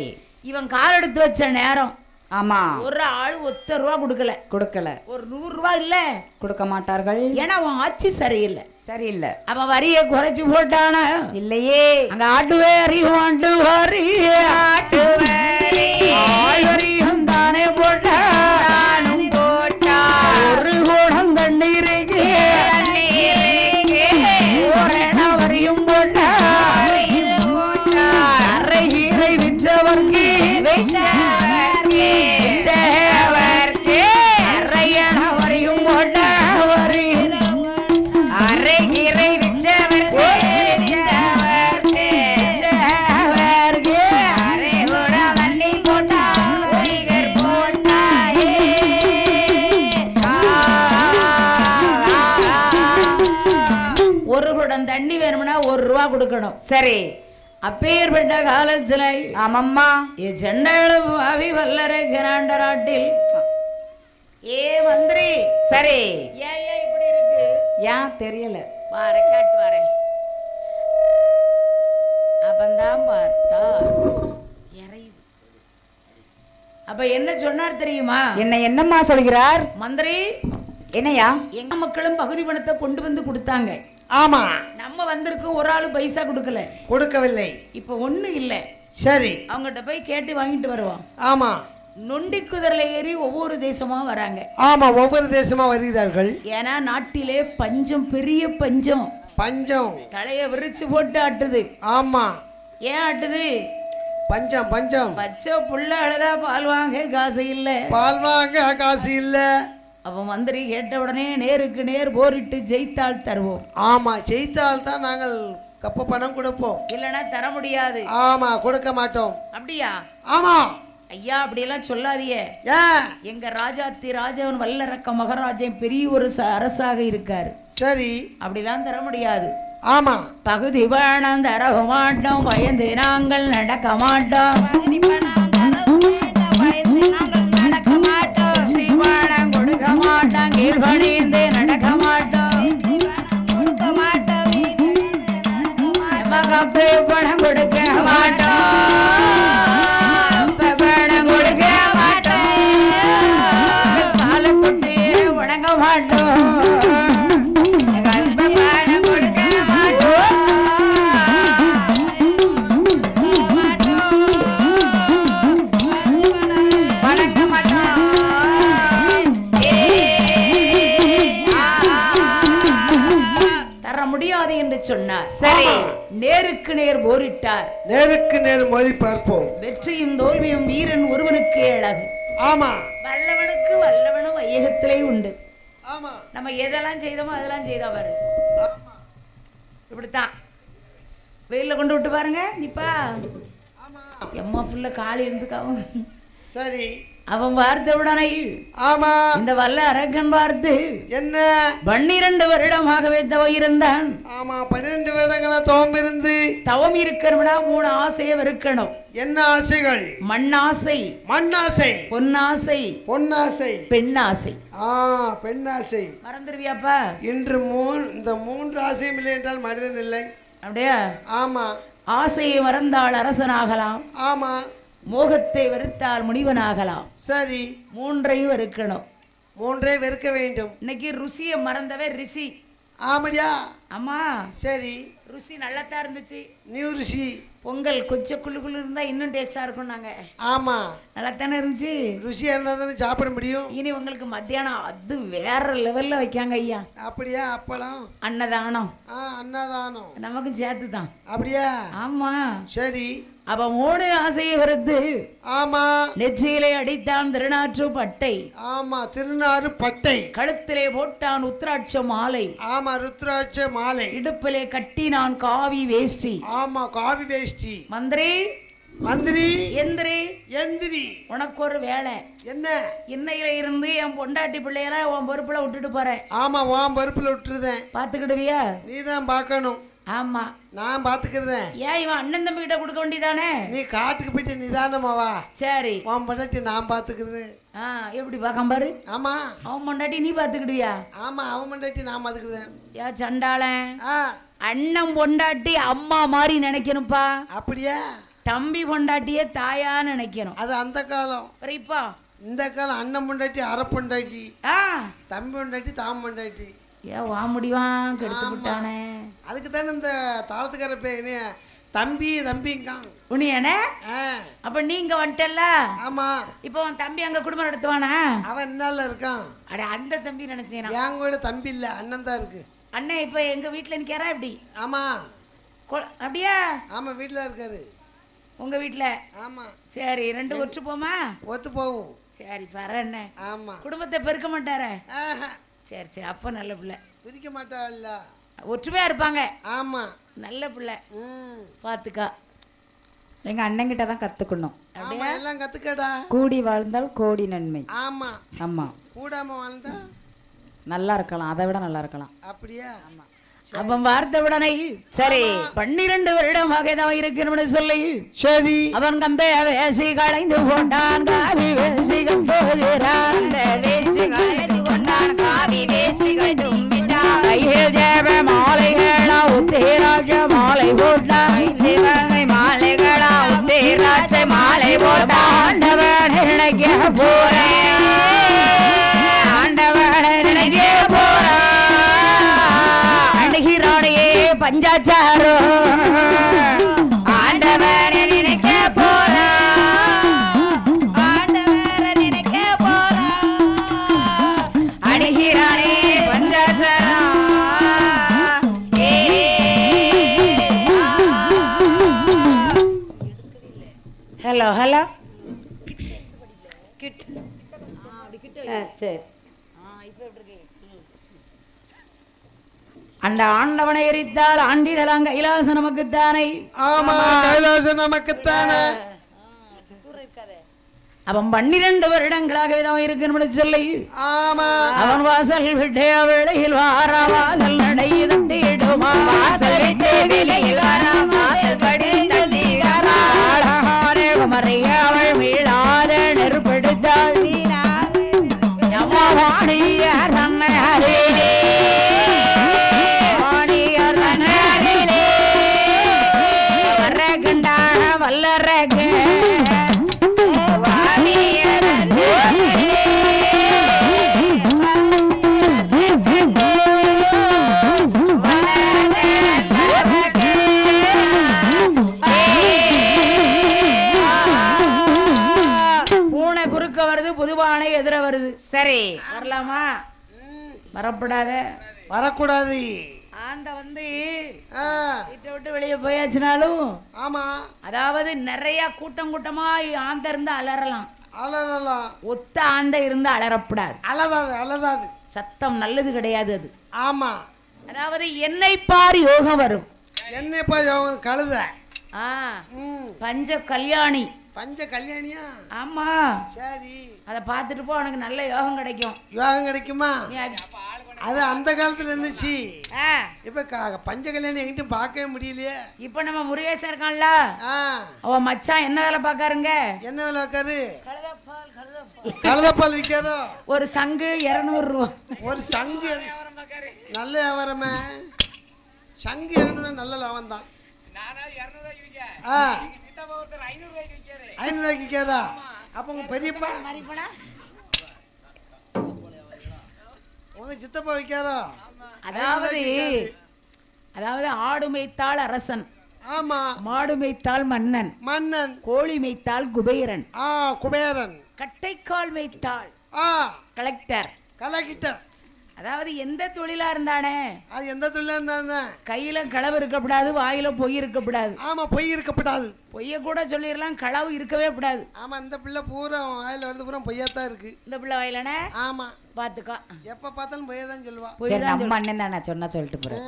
இவன் கால் எடுத்து வச்ச நேரம் ஆமா ஒரு ஆள் ₹1 கொடுக்கல. ஒரு ₹100 இல்ல கொடுக்க மாட்டார்கள். ஏன்னா அவன் ஆட்சி சரியில்லை. சரியில்லை. அவன் வரிய குறைச்சு போட்டான இல்லையே. அங்க ஆட்டுவேரியும் தானே போட்டானும் ஒரு கூடம் தண்ணீருக்கு வரியும் போட்டா அரை கீரை விற்றவர்க்கு வரியும் போட்டா அரை கீரை தண்ணி வேணும்னா ₹1 கொடுக்கணும். சரி, அப்பேற்பட்ட காலத்துல ஆமம்மா செண்டளவு அவி வல்லரை கிராண்டராட்டில் ஏ மந்திரி. சரி, ஏன் இப்படி இருக்கு? ஏன் தெரியல. வார காட்டு வரேன். அப்பந்தான் பார்த்தா இறையுது. அப்ப என்ன சொன்னார் தெரியுமா? என்னம்மா சொல்கிறார் மந்திரி? என்னையா? எங்க மக்களும் பகுதி பணத்தை கொண்டு வந்து கொடுத்தாங்க. ஆமா, நம்ம வந்திருக்கோம், ஒரு ஆளு பைசா கொடுக்கவில்லை. இப்ப ஒண்ணு இல்ல. சரி, அவங்ககிட்ட போய் கேட்டு வாங்கிட்டு வருவோம். ஆமா, நொண்டி குதிரையில ஏறி ஒவ்வொரு தேசமா வராங்க. ஆமா, ஒவ்வொரு தேசமா வருகிறார்கள். ஏன்னா நாட்டிலே பஞ்சம், பெரிய பஞ்சம். தலைய விரிச்சு போட்டு ஆட்டுது. ஆமா, ஏன் ஆட்டுது? பஞ்சம். பச்சை புள்ள அழுதா பால் வாங்க காசு இல்ல. அவன் மந்திரி கேட்ட உடனே நேருக்கு நேர் போரிட்டு ஜெயித்தால் தருவோம். ஆமா, ஜெயித்தால் தான் நாங்கள் கப்ப பணம் கொடுப்போம், இல்லனா தர முடியாது. ஆமா, கொடுக்க மாட்டோம். அப்படியா? ஆமா ஐயா, அப்படியெல்லாம் சொல்லாதியே. எங்க ராஜாத்தி ராஜவன் வல்லரக்க மகாராஜன் பெரிய ஒரு அரசாக இருக்காரு. சரி, அப்படிலாம் தர முடியாது. ஆமா, பகுதி பணம் தர மாட்டோம், பயந்து நாங்கள் நடக்க மாட்டோம். ஸ்ரீபானம் கொடுக்க மாட்டோம், கீழ்பணிந்து நடக்க மாட்டோம். பணம் கொடுக்க மாட்டோம், பணம் கொடுக்க மாட்டோம், காலை தொட்டு வணங்க மாட்டோம். முடியாது என்று சொன்னார். சரி, நேருக்கு நேர் போரிட்டார். நேருக்கு நேர் மோதி பார்ப்போம். வெற்றியும் தோல்வியும் வீரன் ஒருவனுக்கே அழகு. ஆமா, வல்லவனுக்கு வல்லவனும் வையகத்திலே உண்டு. ஆமா, நம்ம எதெல்லாம் செய்தோமோ அதெல்லாம் செய்தா பாரு. இப்படித்தான் வெயில கொண்டு விட்டு பாருங்க. நிப்பா எம்மா ஃபுல்லா காலி இருந்துக்காவும். சரி, அவன் வார்த்தை உடனே ஆமா, இந்த வல்ல அரக்கன் பார்த்து என்ன 12 வருடமாகவே தவம் இருந்தான். ஆமா, 12 வருடங்களா தவம் இருந்து தவம் இருக்கணும்னா 3 ஆசையை வெறுக்கணும். என்ன ஆசைகள்? மண்ணாசை, மண்ணாசை, பொன்னாசை, பொன்னாசை, பெண்ணாசை. பெண்ணாசை மறந்துருவியாப்பா? இன்று இந்த 3 ஆசையும் இல்லை என்றால் மனிதன் இல்லை. அப்படியா? ஆமா, ஆசையை மறந்தால் அரசனாகலாம். ஆமா, மோகத்தை வெறுத்தால் முனிவனாகலாம். சரி, 3ஐயும் வெறுக்கணும். 3ஐ வெறுக்க வேண்டும். இன்னைக்கு ருசியை மறந்தவன் ரிஷி. ஆமாடியா? அம்மா சரி, ருசி நல்லாத்தான் இருந்துச்சு. நியூ ருசி பொங்கல் கொஞ்சம் குள்ளு இருந்தா இன்னும் டேஸ்டா இருக்கும். நாங்க ஆமா, நல்லாத்தானே இருந்துச்சு. ருசியா இருந்தா தானே சாப்பிட முடியும். இனி உங்களுக்கு மத்தியானம் அது வேற லெவல்ல வைக்காங்க ஐயா. அப்படியா? அப்பளம், அன்னதானம், அன்னதானம் நமக்கும் சேர்த்து தான். அப்படியா? ஆமா. சரி, அப்ப 3 ஆசையை வருது. ஆமா, நெற்றியிலே அடித்தான் திருநாற்று பட்டை. ஆமா, திருநாறு பட்டை. கழுத்திலே போட்டான் உத்திராட்ச மாலை. ஆமா, ருத்ராட்ச மாலை. இடுப்பிலே கட்டினான் காவி வேஷ்டி. ஆமா, காவி வேஷ்டி. மந்திரி, மந்திரி, எந்திரி, எந்திரி. உனக்கு ஒரு வேலை. என்ன? இன்னையில இருந்து என் பொண்டாட்டி பிள்ளையெல்லாம் உன் பொறுப்புல விட்டுட்டு போறேன். ஆமா, உன் பருப்புல விட்டுருதேன். பாத்துக்கிடுவியா? நீதான் பாக்கணும். ஆமா, நான் பாத்துக்கிறதேன். ஏன் இவன் அண்ணன் தம்பி கிட்ட கொடுக்க வேண்டியதானே? நீ காட்டுக்கு போயிட்டு நிதானமாவா. சரி, உன் பொண்டாட்டி நான் பாத்துக்கிறது. எப்படி பார்க்க பாரு. ஆமா, அவன் பொண்டாட்டி நீ பாத்துக்கிடுவியா? ஆமா, அவன் பொண்டாட்டி நான் பாத்துக்கிறேன். யா சண்டாளன், அண்ணன் பொண்டாட்டி அம்மா மாதிரி நினைக்கணும்ப்பா. அப்படியா? தம்பி பொண்டாட்டியே தாயா நினைக்கணும். அது அந்த காலம். இப்போ இந்த காலம் அண்ணன் பொண்டாட்டி அரை பொண்டாட்டி, தம்பி பொண்டாட்டி தாம் பொண்டாட்டி. ஏன் வா முடிவான் கெடுத்து விட்டானே. அதுக்கு தானே இந்த தாளத்துக்கார பேனே தம்பி தம்பிங்க உனியானே. அப்ப நீங்க வந்துட்டல்ல. ஆமா, இப்போ உன் தம்பி அங்க குடும்பம் நடத்துவானா? அவன் என்னால இருக்கான். அட அந்த தம்பி நினைச்சேன். என் கூட தம்பி இல்ல, அண்ணன் தான் இருக்கு. அண்ணன் இப்ப எங்க வீட்டுல நிக்கிறா எப்படி? ஆமா, அப்படியா? ஆமா, வீட்டுல இருக்காரு. உங்க வீட்டுல? ஆமா. சரி, 2 ஒற்று போமா? ஒத்து போவோம். சரி, பாரு என்ன. ஆமா, குடும்பத்தை பெருக்க மாட்டார. சரி சரி, அப்ப நல்ல பிள்ளை. பிரிக்க மாட்டாள்ல, ஒற்றுமையா இருப்பாங்க. ஆமா, நல்ல பிள்ளை. பாத்துக்கா. எங்க அண்ணன் கிட்ட தான் கத்துக்கணும். ஆமா, எல்லாம் கத்துக்கடா. கூடி வாழ்ந்தால் கோடி நன்மை. ஆமா, ஆமா, கூடாம வாழ்ந்தா நல்லா இருக்கலாம், அதை விட நல்லா இருக்கலாம். அப்படியா? ஆமா. அவன் வார்த்தை உடனே சரி 12 வருடமாக தான் இருக்கணும்னு சொல்லி சரி அவன் கந்த வேசி களைந்து கொண்டான் காவி வேசி கண்டோகிறான் வேசி களைந்து கொண்டான் காவி வேசி கட்டும் கையில் ஜெப மாலைகளா உத்திராட்ச மாலை போட்டான் மாலைகளா உத்திராட்ச மாலை போட்டான் ஆண்டவன் நினைக்க போறேன் ஆண்டவன் நினைக்க போறேன் பஞ்சாச்சாரோ ஆண்டவரை நினைக்க போறா ஆண்டவரை நினைக்க போறா அடிகிறானே பஞ்சாச்சாரா ஹலோ ஹலோ சரி அந்த ஆண்டவனை எரித்தால் ஆண்டிடலாம் கைலாசம் நமக்குத்தானே. ஆமா, கைலாசம் நமக்குத்தானே. அவன் 12 வருடங்களாகவே தான் இருக்கணும்னு சொல்லி ஆமா அவன் வாசல் விட்டே வேளையில் வாரா வாசல் நடை தட்டிடுமா வாசல் விட்டே வேளையில் வாரா வாசல் படி தட்டிடுமா மறைய அவள் மீளாத நெருப்படுத்தாள் வாணிய தன்னை வல்லரகு பூனை குறுக்க வருது புதுவானை எதிர வருது. சரி வரலாமா? வரப்படாத வரக்கூடாது. ஆந்த வந்து வீட்டை விட்டு வெளியே போயாச்சுனாலும் ஆமா அதாவது நிறைய கூட்டம் கூட்டமா ஆந்த இருந்து அலறலாம் அலறலாம் ஒத்த ஆந்த இருந்து அலறப்படாது அலறாது சத்தம் நல்லது கிடையாது அது ஆமா அதாவது என்னை பார் யோகம் வரும் என்னை பார் யோகம் கழுத பஞ்ச கல்யாணி பஞ்ச கல்யாணியா ஆமா சரி அத பாத்துட்டு போ உனக்கு நல்ல யோகம் கிடைக்கும் யோகம் கிடைக்குமா அது அந்த காலத்துல இருந்துச்சு இப்ப பஞ்ச கல்யாணி என்கிட்ட பார்க்கவே முடியலையே இப்ப நம்ம முருகேசன் இருக்கான்ல அவ மச்சான் என்ன வேலை பாக்காருங்க என்ன வேலை பாக்காரு கழுதப்பால் விற்காரோ ஒரு சங்கு 200 ரூபா ஒரு சங்கு நல்ல வியாபாரமே சங்கு 200 நல்ல லாபம் தான் 500 விற்காரா அப்ப உங்க பெரியப்பா உங்க சித்தப்பா விற்காரோ அதாவது ஆடு மேய்த்தால் அரசன் ஆமா மாடு மேய்த்தால் மன்னன் கோழி மேய்த்தால் குபேரன் குபேரன் கட்டைக்கால் மேய்த்தால் கலெக்டர் அதாவது எந்த தொழிலா இருந்தானே அது எந்த தொழிலா இருந்தானே கையில களவு இருக்கக்கூடாது வாயில பொய் இருக்கக்கூடாது ஆமா பொய் இருக்கக்கூடாது பொய்ய கூட சொல்லிடலாம் களவு இருக்கவே கூடாது ஆமா இந்த பிள்ளை பூரா வாயில வருது பூரா பொய்யாத்தான் இருக்கு இந்த பிள்ளை வாயிலனே ஆமா பாத்துக்கோ எப்ப பார்த்தாலும் பொய்யா தான் சொல்லுவா நம்ம அண்ணன் தானே சொன்னா சொல்லிட்டு போறேன்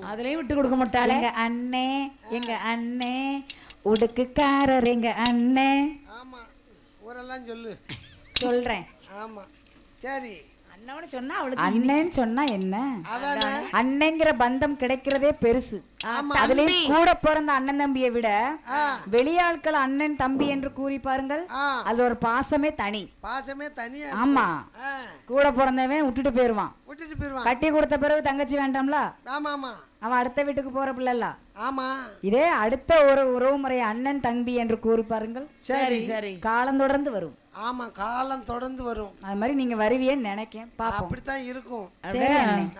அதுலயும் விட்டு கொடுக்க மாட்டாளே எங்க அண்ணே உடுக்குக்காரர் எங்க அண்ணே ஆமா ஊரெல்லாம் சொல்லு சொல்றேன் ஆமா சரி அண்ணன் சொன்னா என்ன அண்ணங்கிற பந்தம் கிடைக்கிறதே பெருசு அதுலயும் கூட பிறந்த அண்ணன் தம்பியை விட வெளியாட்கள் அண்ணன் தம்பி என்று கூறி பாருங்கள் அது ஒரு பாசமே தனி ஆமா கூட பிறந்தவன் விட்டுட்டு போயிருவான் கட்டி கொடுத்த பிறகு தங்கச்சி வேண்டாம்ல அவன் அடுத்த வீட்டுக்கு போற பிள்ளை ஆமா இதே அடுத்த ஒரு உறவு முறை அண்ணன் தம்பி என்று கூறி பாருங்கள் சரி சரி காலம் தொடர்ந்து வரும் ஆமா காலம் தொடர்ந்து வரும் அது மாதிரி நீங்க வருவியன்னு நினைக்கேன் பாப்போம் அப்படித்தான் இருக்கும்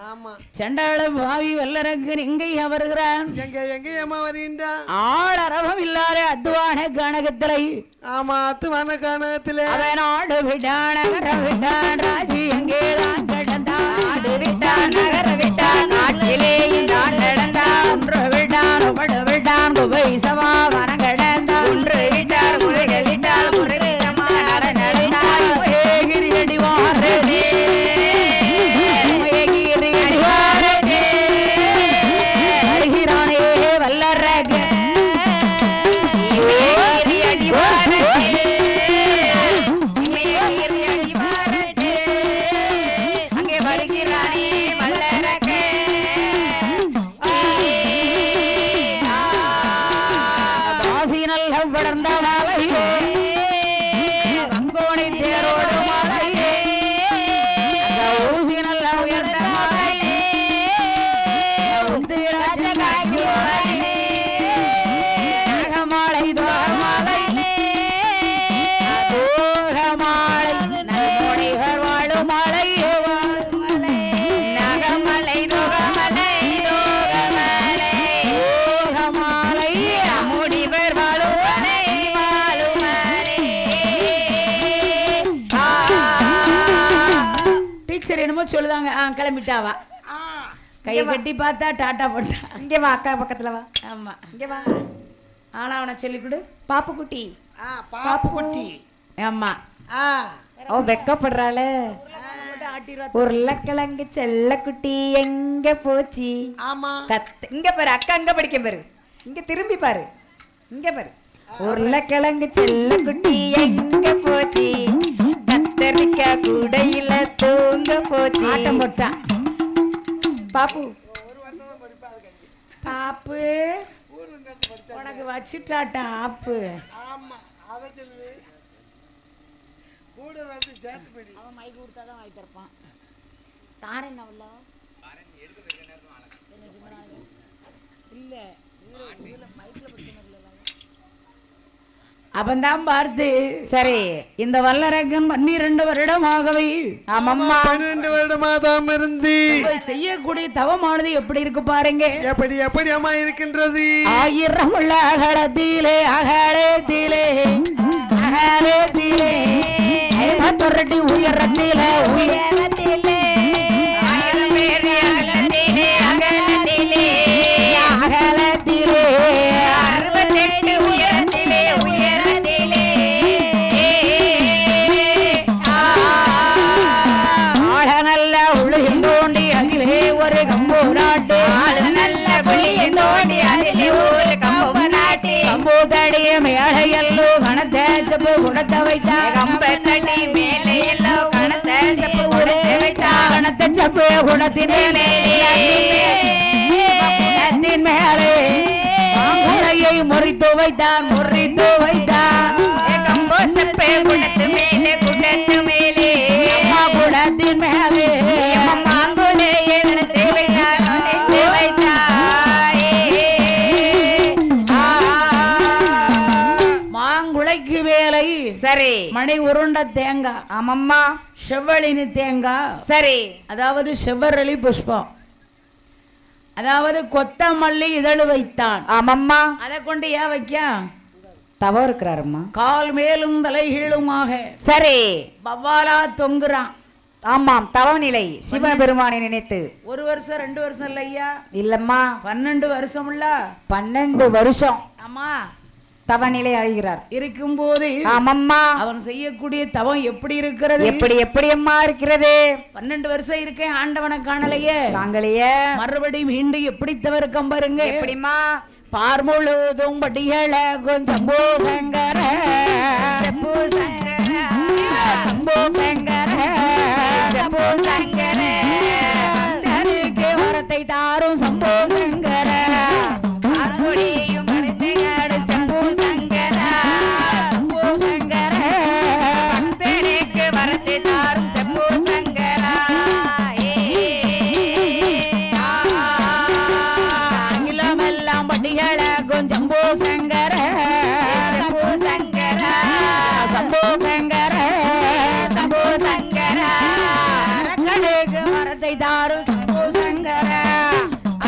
ஆமா செண்டாள பாவி வல்லரங்கு எங்கேயா வருகிறான் எங்கேயம்மா வருகின்றா ஆளரவம் இல்லாத அத்துவான கணகத்திலே ஆமா அத்துவான கணகத்திலே நாடு விட்டான் நகர விட்டான் ராஜி எங்கேதான் கிடந்தான் நாடு விட்டான் நகர விட்டான் நாட்டிலே நான் நடந்தான் ஒன்று விட்டான் உபடு விட்டான் குபை சமா வனம் கிடந்தான் ஒன்று விட்டார் முறைகள் விட்டால் முறைகள் சொல்லுதாங்க கிளம்பிட்டாவா கையை கட்டி பார்த்தா டாட்டா போட்டா இங்கே வா அக்கா பக்கத்துல வா ஆமா இங்கே வா ஆனா அவனை சொல்லி கொடு பாப்புக்குட்டி பாப்புக்குட்டி ஆமா அவ வெக்கப்படுறாளே உருளைக்கிழங்கு செல்லக்குட்டி எங்க போச்சு ஆமா இங்க பாரு அக்கா அங்க படிக்க பாரு இங்க திரும்பி பாரு இங்க பாரு உருளைக்கிழங்கு செல்லக்குட்டி எங்க போச்சு கத்தரிக்கா கூடையில தூங்க போச்சு ஆட்டம் போட்டா பாப்பு பாப்பு உனக்கு வச்சுட்டாட்டா ஆப்பு ஆமா அத சொல்லுது கூட வந்து ஜாத்து படி அவன் மைக் கொடுத்தாதான் வாங்கி தரப்பான் தாரேன் அவள தாரேன் எடுக்க வேற நேரத்துல ஆளங்க இல்ல இதுல மைக்ல படிக்கணும் இல்ல அவன்தான் பார்த்து சரி இந்த வல்லரகன் 12 வருடமாகவே ஆமாம்மா 12 வருடமாதான் இருந்து செய்யக்கூடிய தவமானது எப்படி இருக்கு பாருங்க எப்படி அம்மா இருக்கின்றது 1000 உள்ள அகலத்திலே தொரட்டி உயரத்திலே 1000 பேர் அகலத்திலே கம்பு நாட்டு நல்ல குழியந்தோண்டி அதிலே ஒரு கம்பு நாட்டி கம்பு தடிய மேலே எல்லோ கணத்தை செப்பு குணத்தை வைத்தா கம்பு தடி மேலே எல்லோ கணத்தை செப்பு குணத்தை வைத்தா கணத்தை செப்பு குணத்தின் மேலே குணத்தின் மேலே மாங்குளையை முறித்து வைத்தான் முறித்து வைத்தான் கம்பு செப்பு குணத்து மேலே குணத்து மேலே குணத்தின் மேலே மாங்குளையை நடத்தி வைத்தான் மாங்குளைக்கு வேலை சரி மணி உருண்ட தேங்காய் ஆமம்மா செவ்வழினி தேங்காய் சரி அதாவது செவ்வரளி புஷ்பம் அதாவது கொத்தமல்லி இதழு வைத்தான் ஆமம்மா அதை கொண்டு ஏன் வைக்க தவம் இருக்கிறாரம்மா கால் மேலும் தலைகீழுமாக சரி வவ்வாலா தொங்குறான் ஆமாம் தவநிலை சிவன் பெருமானை நினைத்து 1 வருஷம் 2 வருஷம் இல்லையா இல்லம்மா 12 வருஷம் இல்ல 12 வருஷம் ஆமா தவநிலை அடைகிறார் இருக்கும்போது ஆமம்மா அவன் செய்யக்கூடிய தவம் எப்படி இருக்கிறது எப்படி அம்மா இருக்கிறது 12 வருஷம் இருக்கேன் ஆண்டவனை காணலையே தாங்களையே மறுபடியும் மீண்டும் எப்படி தவிர்க்கம் பாருங்க எப்படிமா பார் முழுதும் படிகள கொஞ்சம் பூசங்கர பூசங்கர பூசங்கரே வரத்தை தாரும் சம்போ சங்கர சம்போ சங்கர சம்போ சங்கர வரத்தை தாரும் செம்பு சங்கரா அங்கிலமெல்லாம் படிகள கொஞ்சம் பூசங்கர சம்பு சங்கரா சம்போ சங்கர சம்பு சங்கரா அரக்கனுக்கு வரத்தை தாரும் சம்போ சங்கர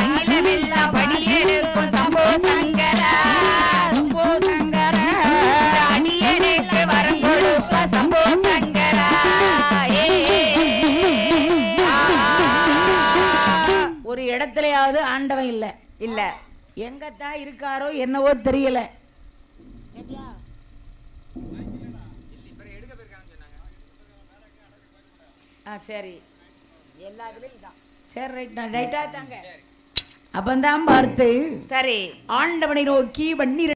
அகிலமெல்லாம் படியெடுக்கும் சம்பு சங்கரா சம்போ சங்கர அடியனுக்கு வரம் கொடுக்க சம்பு சங்கரா ஒரு இடத்துலயாவது ஆண்டவன் இல்ல இல்ல எங்கத்தான் இருக்காரோ என்னவோ தெரியல சரி சரி ரைட்டா தாங்க அப்பந்தான் பார்த்து சரி ஆண்டவனை நோக்கி வன்னி